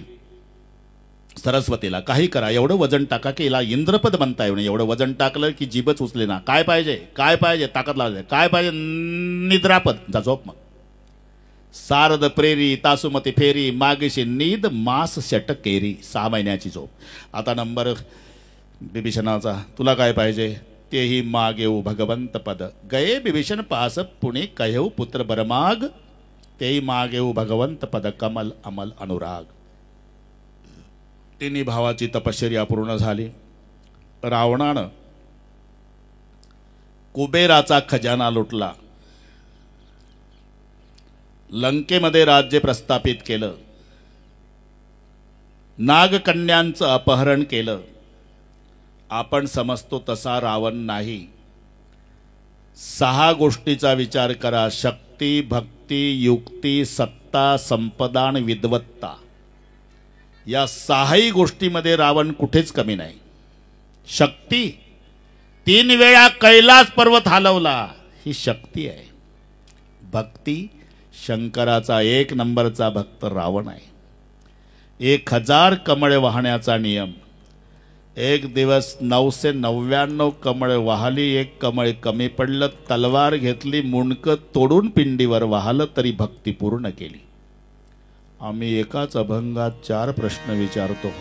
Speaker 1: सरस्वतीला, काही करा, एवढं वजन टाका की याला इंद्रपद बनता येऊ नये। एवढं वजन टाकलं की जीभच उचले ना। काय पाहिजे? काय पाहिजे? ताकद लावते। काय पाहिजे? निद्रापद, जा झोप। मग सारद प्रेरी तासुमती फेरी, मागेशी नीद मास षटकेरी, 6 महिन्याची झोप। आता नंबर बिभीषणाचा, तुला काय पाहिजे? तेही मागेऊ भगवंत पद, गये बिभीषण पास पुणे कहेऊ पुत्र बरमाग, तेही मागेऊ भगवंत पद, कमल अमल अनुराग। तिन्ही भावाची तपश्चर्या पूर्ण झाली। रावणानं कुबेराचा खजाना लुटला, लंकेमध्ये राज्य प्रस्थापित केलं, नागकन्यांचं अपहरण केलं. आपण समजतो तसा रावण नाही. 6 गोष्टीचा विचार करा: शक्ती, भक्ती, युक्ती, सत्ता, संपदा आणि विद्वत्ता. या 6ही गोष्टीमध्ये रावण कुठेच कमी नाही. शक्ती, 3 वेळा कैलास पर्वत हलवला, ही शक्ती आहे. भक्ती, शंकराचा 1 नंबरचा भक्त रावण आहे. 1000 कमळे वाहण्याचा नियम. एक दिवस 999 कमळे वाहली, 1 कमळ कमी पडलं, तलवार घेतली, मुंडकं तोडून पिंडीवर वाहलं, तरी भक्ती पूर्ण केली. आम्ही एकाच अभंगात 4 प्रश्न विचारतो.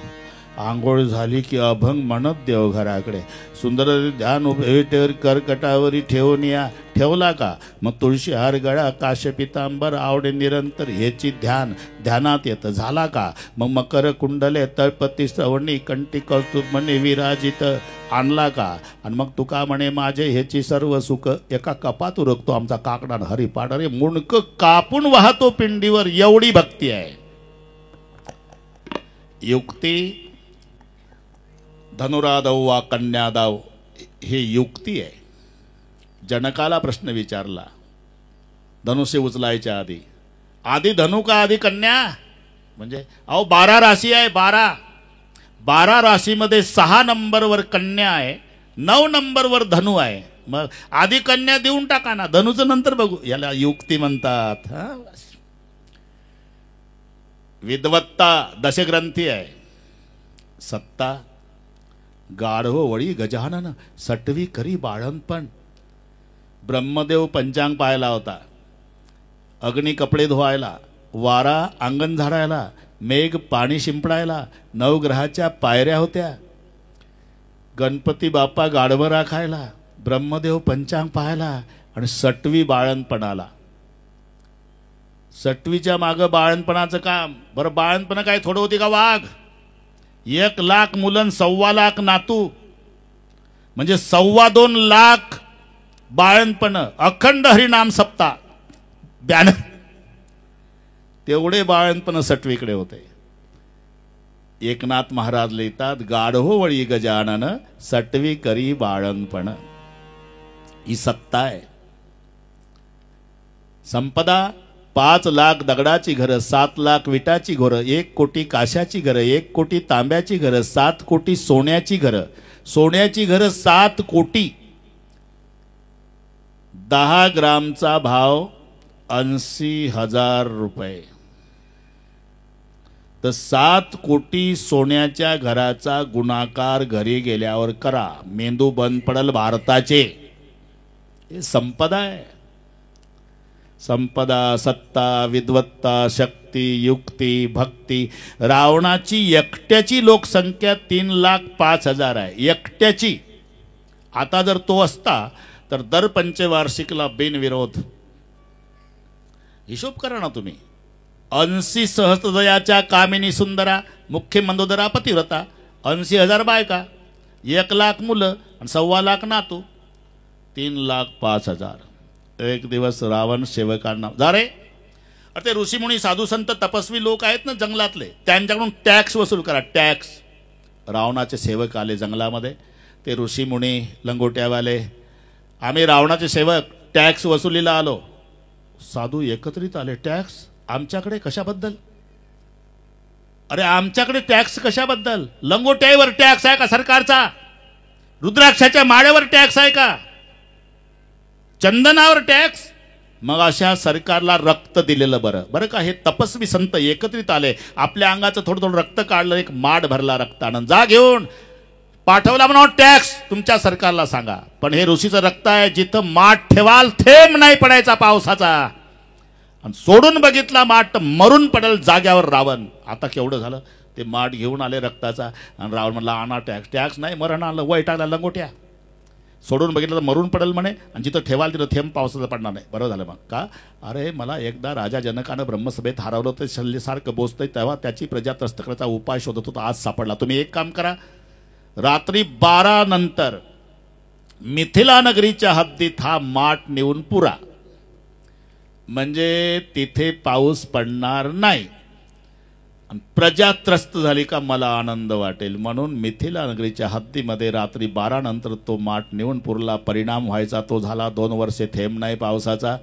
Speaker 1: आंघोळ झाली की अभंग म्हणत देवघराकडे. सुंदर ध्यान उभे करकटावरी ठेवून या. ठेवला का? मग तुळशी हार गळा, काश पितांबर आवडे निरंतर, ह्याची ध्यानात येतं. झाला का? मग मकर कुंडले, तळपती श्रवणी, कंठी कौस्तुभ म्हणे विराजित आणला का? आणि मग तुका म्हणे माझे ह्याची सर्व सुख. एका कपात उरकतो आमचा काकडा हरिपाठ. अरे मुंडक कापून वाहतो पिंडीवर, एवढी भक्ती आहे. युक्ती, धनुरादव वा कन्यादाव, हे युक्ती आहे. जनकाला प्रश्न विचारला धनुष्य उचलायच्या आधी धनु का आधी कन्या? म्हणजे अहो 12 राशी आहे. 12 राशीमध्ये 6 नंबरवर कन्या आहे, 9 नंबरवर धनु आहे. मग आधी कन्या देऊन टाका ना, धनुचं नंतर बघू. याला युक्ती म्हणतात. विद्वत्ता दशग्रंथी आहे. सत्ता, गाढव वळी गजानन, सटवी करी बाळणपण. ब्रह्मदेव पंचांग पाहायला होता, अग्नी कपडे धुवायला, वारा अंगण झाडायला, मेघ पाणी शिंपडायला, 9 ग्रहाच्या पायऱ्या होत्या. गणपती बाप्पा गाढव राखायला, ब्रह्मदेव पंचांग पाहायला, आणि सटवी बाळणपणाला. सटवीच्या मागं बाळणपणाचं काम. बरं बाळणपणा काय थोडं होती का? वाघ. 1 लाख मुलं, 1.25 लाख नातू, म्हणजे 2.25 लाख बाळणपण. अखंड हरिनाम सप्ताह बॅनर. तेवढे बाळणपण सटवीकडे होते. एकनाथ महाराज लिहितात, गाढव वळी गजानन, सटवी करी बाळणपण. ही सत्ता आहे. संपदा, 5 लाख दगडाची घरं, 7 लाख विटाची घरं, 1 कोटी काशाची घरं, 1 कोटी तांब्याची घरं, 7 कोटी सोन्याची घरं. सोन्याची घरं 7 कोटी. 10 ग्रामचा भाव 80,000 रुपये. तर 7 कोटी सोन्याच्या घराचा गुणाकार घरी गेल्यावर करा. मेंदू बंद पडल भारताचे. हे संपदा आहे. संपदा, सत्ता, विद्वत्ता, शक्ती, युक्ती, भक्ती. रावणाची एकट्याची लोकसंख्या 3,05,000 आहे. एकट्याची. आता जर तो असता तर दर पंचवार्षिकला बिनविरोध. हिशोब करा ना तुम्ही. 80 सहस्त्रदयाच्या कामिनी सुंदरा, मुख्य मंदोदरा पतिव्रता, 80,000 बायका, 1 लाख मुलं आणि 2.25 लाख नातू, 3,05,000. एक दिवस रावण सेवकांना, जा रे. अरे ते ऋषीमुनी, साधू संत, तपस्वी लोक आहेत ना जंगलातले, त्यांच्याकडून टॅक्स वसूल करा. टॅक्स. रावणाचे सेवक आले जंगलामध्ये. ते ऋषीमुनी लंगोट्यावाले, आम्ही रावणाचे सेवक टॅक्स वसुलीला आलो. साधू एकत्रित आले. टॅक्स आमच्याकडे कशाबद्दल? अरे आमच्याकडे टॅक्स कशाबद्दल? लंगोट्यावर टॅक्स आहे का सरकारचा? रुद्राक्षाच्या माळ्यावर टॅक्स आहे का? चंदनावर टॅक्स? मग अशा सरकारला रक्त दिलेलं बरं. बरं का? हे तपस्वी संत एकत्रित आले. आपल्या अंगाचं थोडं थोडं रक्त काढलं, एक माठ भरला रक्तानं. जा घेऊन पाठवला म्हणून टॅक्स तुमच्या सरकारला सांगा. पण हे ऋषीचं रक्त आहे, जिथं माठ ठेवाल थेंब नाही पडायचा पावसाचा. आणि सोडून बघितला माठ, मरून पडेल जाग्यावर रावण. आता केवढं झालं? ते माठ घेऊन आले रक्ताचा, आणि रावण म्हणला आणा टॅक्स. टॅक्स नाही, मरण आणलं, वय टाकला लंगोट्या. सोडून बघितलं तर मरून पडेल म्हणे, आणि जिथं ठेवाल तिथं थेंब पावसाचा पडणार नाही. बरं झालं. मग का? अरे मला एकदा राजा जनकानं ब्रह्मसभेत हरवलं होतं, शल्यसारखं बोचतंय, तेव्हा त्याची प्रजा त्रस्त करायचा उपाय शोधत होता. आज सापडला. तुम्ही एक काम करा, रात्री 12 नंतर मिथिला नगरीच्या हद्दीत हा माठ नेऊन पुरा. म्हणजे तिथे पाऊस पडणार नाही. प्रजा त्रस्त झाली का मला आनंद वाटेल. म्हणून मिथिला नगरीच्या हद्दीमध्ये रात्री 12 नंतर तो माठ नेऊन पुरला. परिणाम व्हायचा तो झाला. 2 वर्षे थेंब नाही पावसाचा.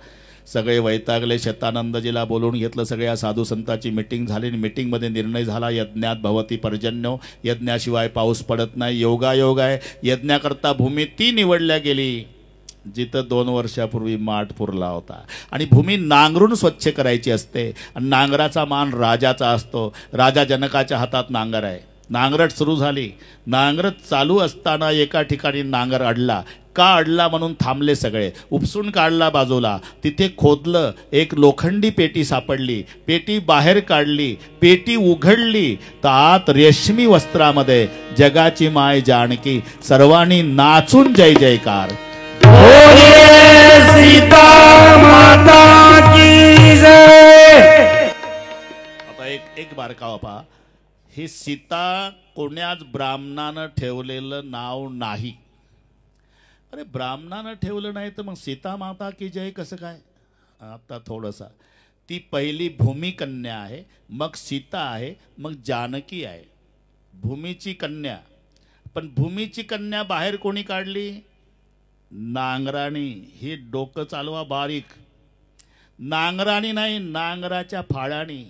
Speaker 1: सगळे वैतागले. शतानंदजीला बोलवून घेतलं. सगळ्या साधू संतांची मिटिंग झाली. मिटिंगमध्ये निर्णय झाला, यज्ञात भवती पर्जन्यो, यज्ञाशिवाय पाऊस पडत नाही. योगायोग आहे. यज्ञाकरता भूमी ती निवडल्या गेली जिथं 2 वर्षापूर्वी माठ पुरला होता. आणि भूमी नांगरून स्वच्छ करायची असते. आणि नांगराचा मान राजाचा असतो. राजा जनकाच्या हातात नांगर आहे. नांगरट सुरू झाली. नांगरट चालू असताना एका ठिकाणी नांगर अडला. का अडला म्हणून थांबले सगळे. उपसून काढला बाजूला. तिथे खोदलं. एक लोखंडी पेटी सापडली. पेटी बाहेर काढली. पेटी उघडली तर आत रेशमी वस्त्रामध्ये जगाची माय जानकी. सर्वांनी नाचून जय जयकार.
Speaker 2: सीता माता की जय.
Speaker 1: आता एक बारकावा पहा. ही सीता कोण्याच ब्राह्मणानं ठेवलेलं नाव नाही. अरे ब्राह्मणानं ठेवलं नाही तर मग सीता माता की जय कसं काय. आता थोडंसा ती पहिली भूमिकन्या आहे, मग सीता आहे, मग जानकी आहे. भूमीची कन्या. पण भूमीची कन्या बाहेर कोणी काढली. नांगराणी. ही डोकं चालवा बारीक. नांगराणी नाही, नांगराच्या फाळानी.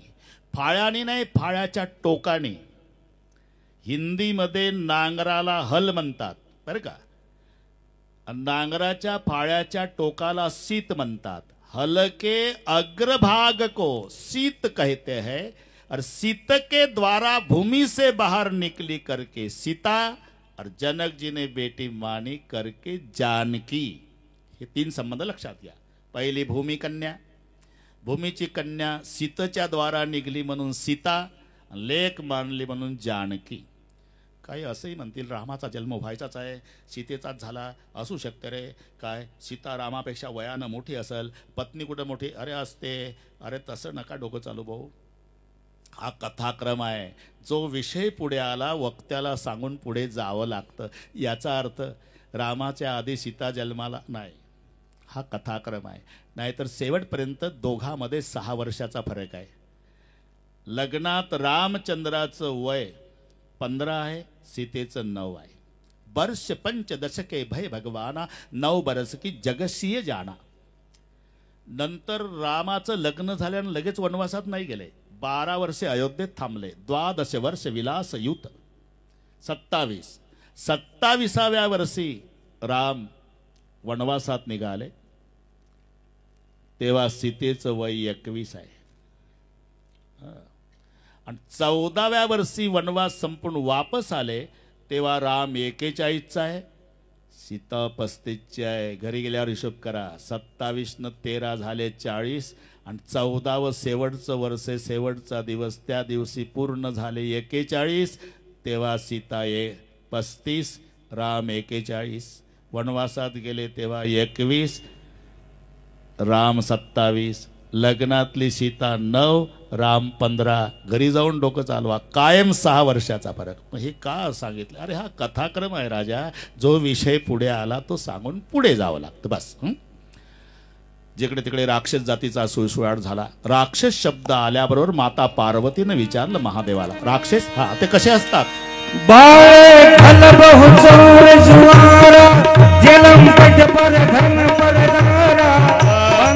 Speaker 1: फाळानी नाही, फाळाच्या टोकानी. हिंदीमध्ये नांगराला हल म्हणतात बरं का. नांगराच्या फाळ्याच्या टोकाला सीत म्हणतात. हल के अग्रभाग को सीत कहते हैं. और सीत के द्वारा भूमि से बाहर निकली करके सीता, और जनक जी ने बेटी मानी करके जानकी. हे 3 संबंध लक्षात घ्या. पहिली भूमी कन्या. भूमीची कन्या सीतेच्या द्वारा निघली म्हणून सीता. लेक मानली म्हणून जानकी. काही असंही म्हणतील रामाचा जन्म व्हायचाच आहे, सीतेचाच झाला. असू शकते रे. काय सीता रामापेक्षा वयानं मोठी असेल, पत्नी कुठं मोठी. अरे असते. अरे तसं नका डोकं चालू भाऊ. हा कथाक्रम आहे. जो विषय पुढे आला वक्त्याला सांगून पुढे जावं लागतं. याचा अर्थ रामाच्या आधी सीता जन्माला नाही. हा कथाक्रम आहे. नाहीतर शेवटपर्यंत दोघांमध्ये 6 वर्षाचा फरक आहे. लग्नात रामचंद्राचं वय 15 आहे, सीतेचं 9 आहे. वर्ष 5 दशके भय भगवाना, 9 बरस की जगसीय जाना. नंतर रामाचं लग्न झाल्यानं लगेच वनवासात नाही गेले. 12 वर्षे अयोध्येत थांबले. 12 वर्ष विलास युत. 27व्या वर्षी राम वनवासात निघाले. तेव्हा सीतेचं वय 21 आहे. आणि 14व्या वर्षी वनवास संपून वापस आले तेव्हा राम 41चा आहे, सीता 35ची आहे. घरी गेल्यावर हिशोब करा. 27 न 13 झाले 40. आणि 14वं शेवटचं वर्ष, शेवटचा दिवस, त्या दिवशी पूर्ण झाले 41. तेव्हा सीता 35, राम 41. वनवासात गेले तेव्हा 21, राम 27. लग्नातली सीता 9, राम 15. घरी जाऊन डोकं चालवा. कायम 6 वर्षाचा फरक. मग हे का सांगितलं. अरे हा कथाक्रम आहे राजा. जो विषय पुढे आला तो सांगून पुढे जावं लागतं बस. जिकडे तिकडे राक्षस जातीचा सुळसुळाट झाला. राक्षस शब्द आल्याबरोबर माता पार्वतीनं विचारलं महादेवाला, राक्षस हा ते कसे असतात.
Speaker 2: बाळे खल बहु चौर जुवारा, जलम पट पर धन पर दारा.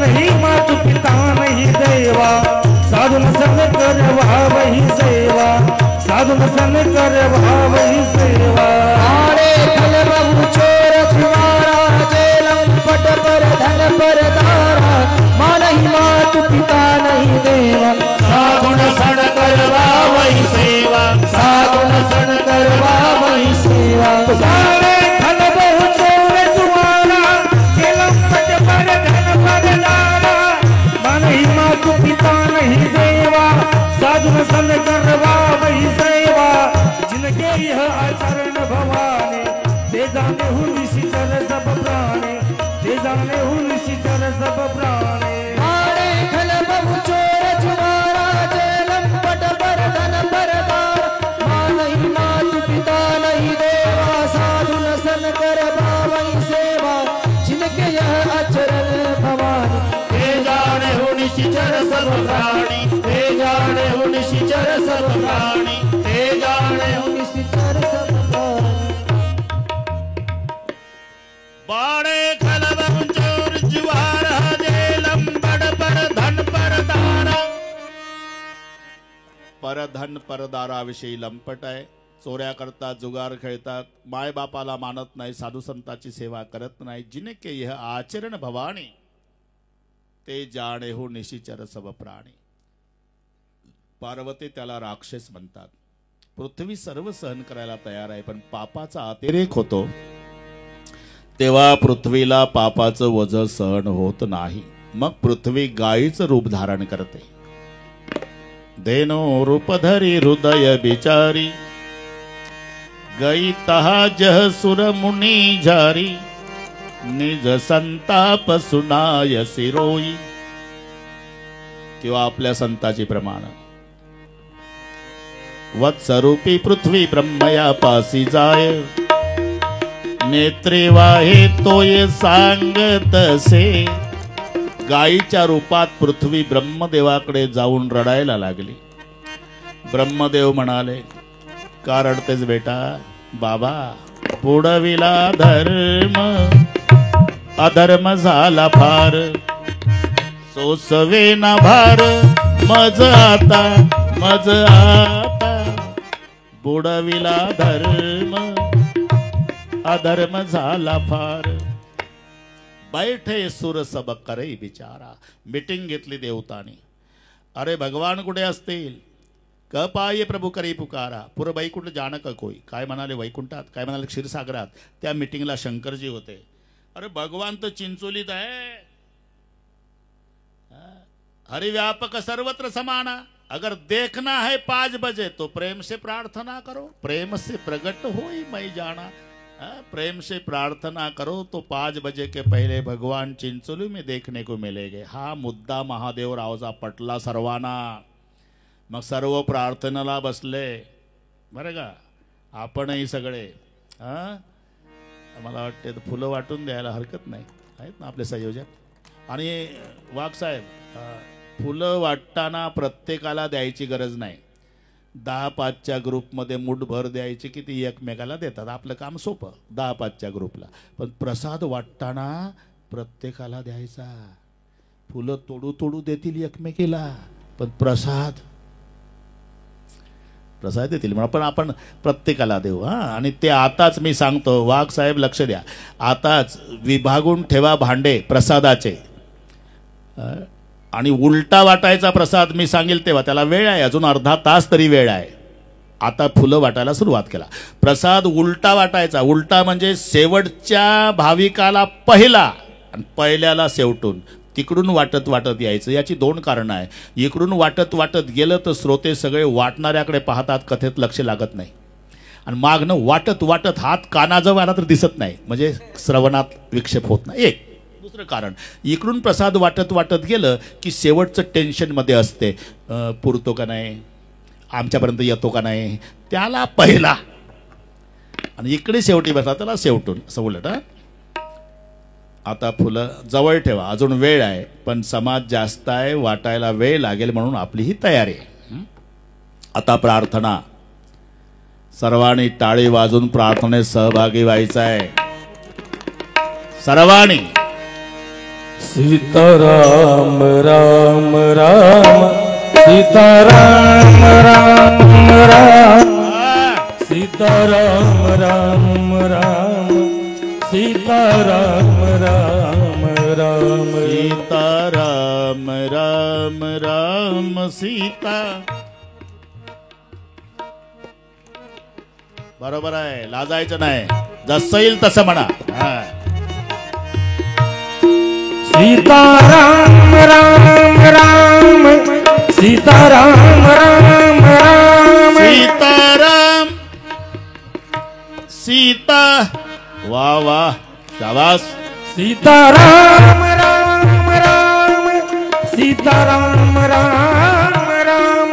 Speaker 2: ही मातु पिता नहीं देवा, साधुन सन करवा वही सेवा. साधुन सन करवा वही सेवा.
Speaker 3: बाळे खल बहु चौर जुवारा, जलम पट पर धन पर दारा. मानहि मातु पिता नहीं देवा,
Speaker 2: साधुन सन करवा वही सेवा.
Speaker 3: साधुन सन करवा वही सेवा.
Speaker 2: बाळे खल बहु चौर जुवारा, जलम पट पर धन पर दारा. मानहि मातु पिता नहीं देवा, साधुन सन करवा वही सेवा. जिनके यह
Speaker 3: निशिचर सब प्राणी, ते जाने हो निशिचर सब प्राणी, ते जाने हो निशिचर सब प्राणी।
Speaker 1: बाणे खलबम चोर जुआर जेलम बड़ पर धन पर दारा। परधन परदाराविषयी लंपट आहे, चोऱ्या करतात, जुगार खेळतात, मायबापाला मानत नाही, साधू संताची सेवा करत नाही। जिनके यह आचरण भवानी, ते जाणे हो निशिचर सब प्राणी। पार्वती त्याला राक्षस म्हणतात। पृथ्वी सर्व सहन करायला तयार आहे, पण पापाचा अतिरेक होतो तेव्हा पृथ्वीला पापाचं वज सहन होत नाही। मग पृथ्वी गायीचं रूप धारण करते। देनो रूप धरी हृदय बिचारी, गई तहा जह सुर मुनी झारी, निज संताप सुनाय सिरोई। किंवा आपल्या संताची प्रमाण, वत्सरूपी पृथ्वी ब्रह्मया पासी जाय, नेत्रे वाहे तोय सांगत से। गायीच्या रूपात पृथ्वी ब्रह्मदेवाकडे जाऊन रडायला लागली। ब्रह्मदेव म्हणाले, का रडतेस बेटा? बाबा, बुडविला धर्म, अधर्म झाला फार, सोसवे ना भार, मज आता, मज आता। बुडविला धर्म, अधर्म झाला फार, बैठे सुर सब करे बिचारा। मीटिंग घेतली देवतानी। अरे भगवान कुठे असतील? कपाये प्रभू करी पुकारा, पुर वैकुंठ जाण का कोई। काय म्हणाले वैकुंठात, काय म्हणाले क्षीरसागरात। त्या मीटिंगला शंकरजी होते। अरे भगवान तो चिंचोलीत आहे। हरिव्यापक सर्वत्र समाना, अगर देखना है 5 बजे तो प्रेम से प्रार्थना करो, प्रेम से प्रकट होई मैं जाना। प्रेम से प्रार्थना करो तो 5 बजे के पहले भगवान चिंचोली में देखने को मिलेंगे। हा मुद्दा महादेवरावचा पटला सर्वांना। मग सर्व प्रार्थनेला बसले बरं का। आपणही सगळे मला वाटते फुलं वाटून द्यायला हरकत नाही, आहेत ना आपले संयोजक। आणि वाघ साहेब, फुलं वाटताना प्रत्येकाला द्यायची गरज नाही। 10-5च्या ग्रुपमध्ये मुठभर द्यायची की ती एकमेकाला देतात, आपलं काम सोपं 10-5च्या ग्रुपला। पण प्रसाद वाटताना प्रत्येकाला द्यायचा। फुलं तोडू तोडू देतील एकमेकीला, पण प्रसाद देतील म्हणून पण आपण प्रत्येकाला देऊ। आणि ते आताच मी सांगतो, वाघ साहेब लक्ष द्या, आताच विभागून ठेवा भांडे प्रसादाचे। आणि उलटा वाटायचा प्रसाद मी सांगेल तेव्हा, त्याला वेळ आहे, अजून अर्धा तास तरी वेळ आहे। आता फुलं वाटायला सुरुवात केला। प्रसाद उलटा वाटायचा, उलटा म्हणजे शेवटच्या भाविकाला पहिला आणि पहिल्याला शेवटून, तिकडून वाटत वाटत यायचं। याची 2 कारणं आहे। इकडून वाटत वाटत गेलं तर श्रोते सगळे वाटणाऱ्याकडे पाहतात, कथेत लक्ष लागत नाही। आणि मागनं वाटत वाटत हात कानाजवळ आला तर दिसत नाही, म्हणजे श्रवणात विक्षेप होत नाही। एक दुसरं कारण, इकडून प्रसाद वाटत वाटत गेलं की शेवटचं टेन्शनमध्ये असते, पुरतो का नाही, आमच्यापर्यंत येतो का नाही, त्याला पहिला आणि इकडे शेवटी बसला त्याला शेवटून, असं उलट। आता फुलं जवळ ठेवा, अजून वेळ आहे, पण समाज जास्त आहे, वाटायला वेळ लागेल म्हणून आपली ही तयारी आहे। आता प्रार्थना, सर्वांनी टाळी वाजून प्रार्थनेत सहभागी व्हायचं आहे। सर्वांनी
Speaker 2: सीताराम राम राम, सीताराम राम राम, सीताराम राम राम, सीताराम राम राम,
Speaker 1: सीताराम राम राम सीता। बरोबर आहे, लाजायचं नाही, जसं येईल तसं म्हणा।
Speaker 2: सीताराम राम राम, सीताराम राम राम,
Speaker 1: सीताराम सीता, वाह वाह शाबाश।
Speaker 2: सीताराम राम राम, सीताराम राम राम,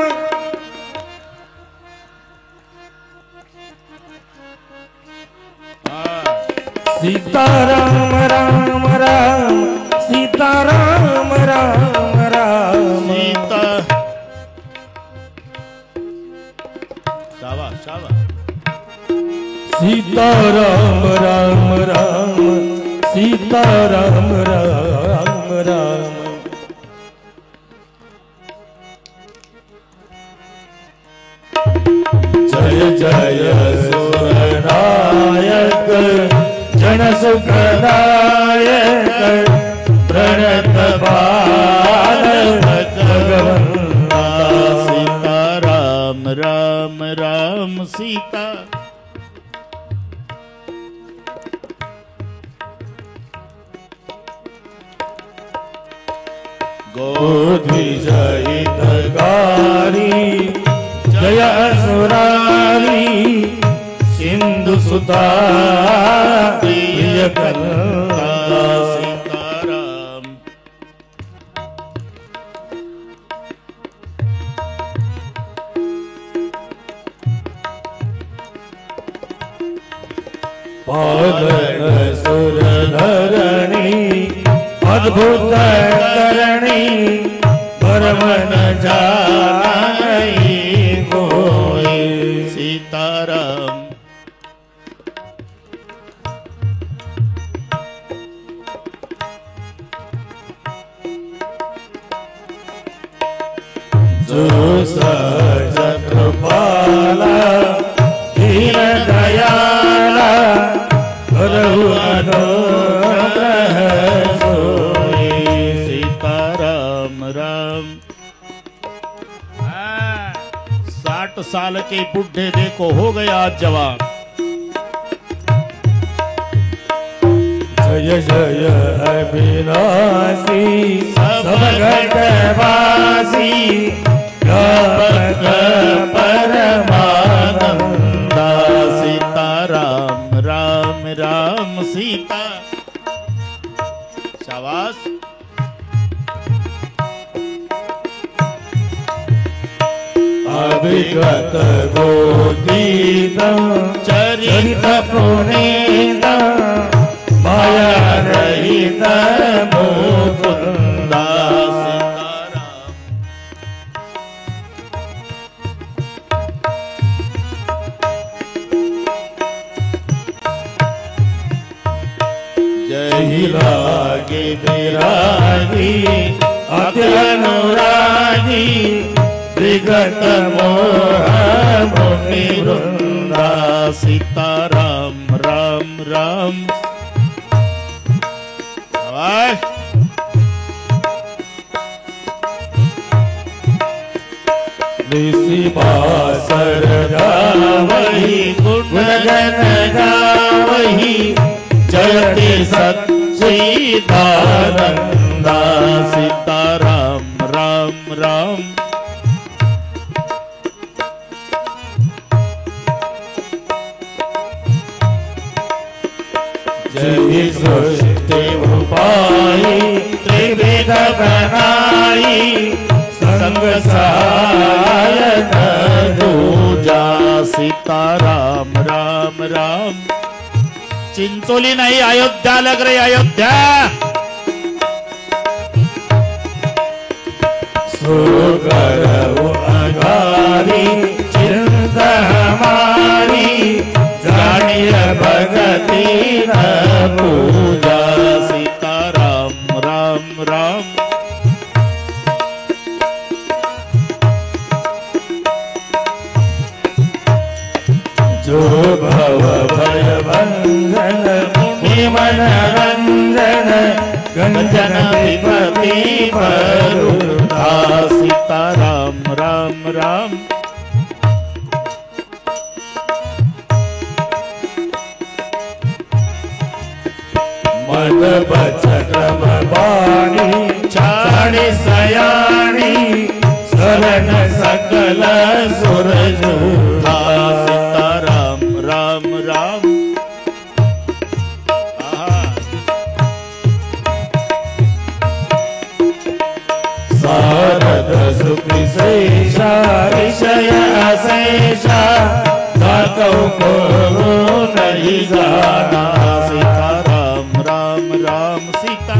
Speaker 2: सीताराम राम राम, सीताराम राम राम। सीता राम राम राम सीता राम राम राम। जय जय सुरनायक जन सुखदायक प्रणत बाल भगवंता।
Speaker 1: सीता राम राम राम सीता।
Speaker 2: गोद्विजहित गारी जय असुरारी सिंधु सुता प्रिय कंता।
Speaker 1: सीताराम
Speaker 2: पालन सुर धरणी अद्भुत करणी परम न जाई कोई।
Speaker 1: सीताराम
Speaker 2: जो सहज कृपाला दीन दयाला करहु अनुग्रह सोई।
Speaker 1: सीताराम राम। 60 साल के बुढ़े देखो हो गया आज जवान।
Speaker 2: जय जय अविनाशी सब घटवासी व्यापक परमानंदा।
Speaker 1: सीताराम राम राम सीता। शाबाश।
Speaker 2: अभिगत गोतीत चरित पुनीत माया रहित मुकुंदा।
Speaker 1: सीताराम
Speaker 2: जय लागे विरागी अति अनुरागी विगत मोह मुनि वृंदा।
Speaker 1: सीताराम राम राम। शाबाश।
Speaker 2: ऋषि बासर गावही गुणगन गावही जयति सच्चिदानंदा।
Speaker 1: सीताराम राम राम।
Speaker 2: जय सृष्टि उपाई त्रिविध बनाई संग सहायक दूजा।
Speaker 1: सीताराम राम राम। चिंचोली नहीं अयोध्या लग रही अयोध्या।
Speaker 2: सुगरव अगारी चिंता हमारी जानिय भगती न पूजा।
Speaker 1: सीताराम राम राम।
Speaker 2: जो भव भय भंजन मुनि मन रंजन गंजन विपति परुता।
Speaker 1: सीताराम राम राम।
Speaker 2: मन बचक्रम बाणी चाणी सयाणी शरण सकल सुरजूता।
Speaker 1: सीताराम राम राम।
Speaker 2: शारद सुखी शेषा विषय अशेषा ताकौ को नहीं जाना।
Speaker 1: सीताराम राम राम सीता।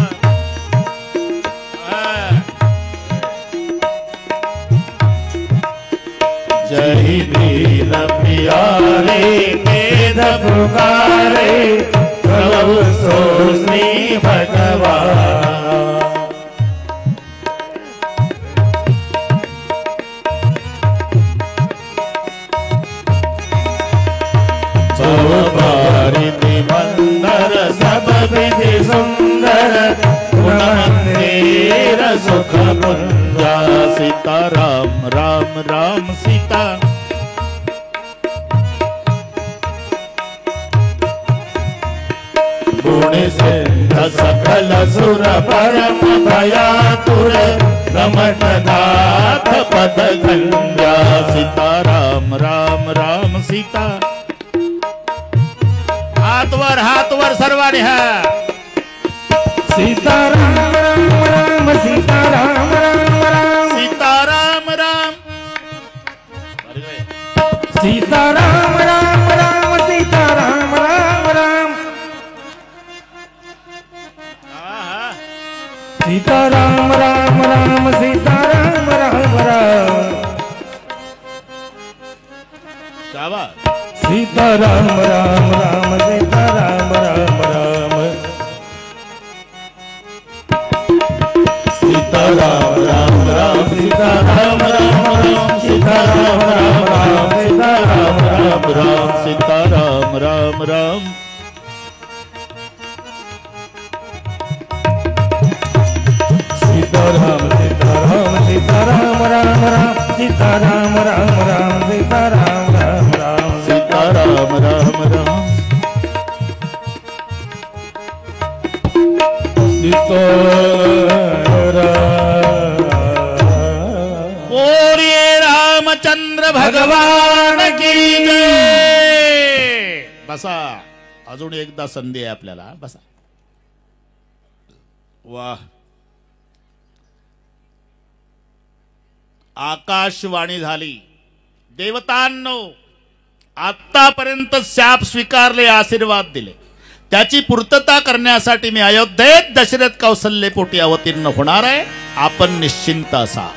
Speaker 2: जय वीर प्यारे वेद पुकारे प्रभु सो श्री भगवान।
Speaker 1: चौबारिति मंदर सब विधि सुंदर गुण मंदिर सुख कुंजा। सीता राम राम राम सीता गुण सिंध सकल सुर परम भयातुर रमण नाथ पद गंजा। सीता राम राम राम सीता हाथ वर सर्वांनी हा
Speaker 2: सीता राम राम राम सीता राम राम राम
Speaker 1: सीता राम राम
Speaker 2: सीता राम राम राम सीता राम राम राम सीता राम राम राम सीता राम राम राम
Speaker 1: शाबाश।
Speaker 2: सीता राम राम राम सीता राम राम राम
Speaker 1: सीता राम राम राम सीता राम राम राम सीता राम राम राम सीता राम राम राम सीता राम राम राम
Speaker 2: सीता राम सीता राम राम राम सीता राम राम राम सीता राम राम राम
Speaker 1: सीता राम राम राम
Speaker 2: सीता
Speaker 1: बोलिए रामचंद्र भगवान की जय। बसा, अजून एकदा संधी आहे आपल्याला, बसा। वाह, आकाशवाणी झाली। देवतांनो, आतापर्यंत शाप स्वीकारले, आशीर्वाद दिले, त्याची पूर्तता करण्यासाठी मी अयोध्येत दशरथ कौशल्यपोटी अवतीर्ण होणार आहे। आपण निश्चिंत असा।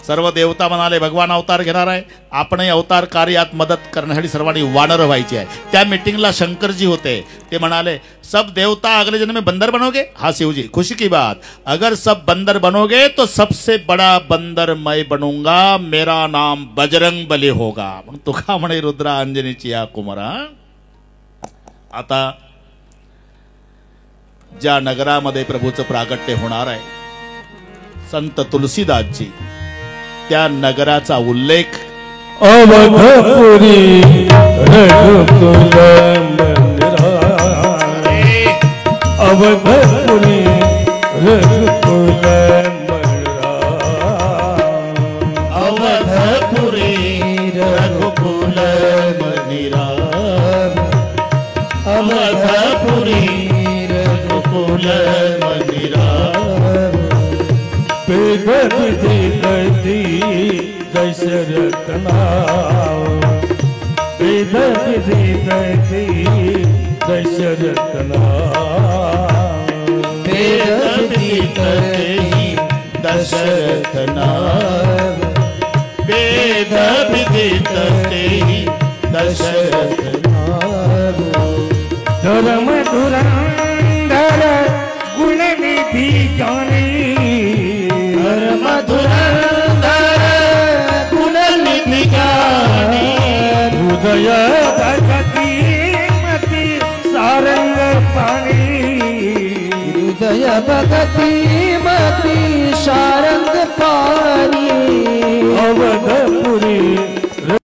Speaker 1: सर्व देवता म्हणाले भगवान अवतार घेणार आहे, आपणही अवतार कार्यात मदत करण्यासाठी सर्वांनी वानर व्हायचे आहे। त्या मीटिंगला शंकरजी होते, ते म्हणाले सब देवता अगले जन्म में बंदर बनोगे? हाँ शिवजी, खुशी की बात, अगर सब बंदर बनोगे तो सबसे बड़ा बंदर मैं बनूंगा, मेरा नाम बजरंग बली होगा। मग तुका म्हणे रुद्रा अंजनीची या कुमारा। आता ज्या नगरामध्ये प्रभूचं प्रागट्य होणार आहे, संत तुलसीदासजी त्या नगराचा उल्लेख
Speaker 2: अवधपुरी रघुकुल मंदिरा, अवधपुरी रघुकुल मंदिरा,
Speaker 1: अवधपुरी रघुकुल मंदिरा, अवधपुरी रघुकुल मंदिरा।
Speaker 2: वेद विधि करती दशरथ नाम, वेद विधि करती दशरथ नाम,
Speaker 1: वेद विधि करती दशरथ नाम, वेद विधि करती दशरथ नाम।
Speaker 2: धर्म धुरंधर गुण निधि ज्ञानी,
Speaker 1: धर्म धुरंधर गुण निधि ज्ञानी,
Speaker 2: हृदय भगति मति सारंग पाणी,
Speaker 3: हृदय भगति मति सारंग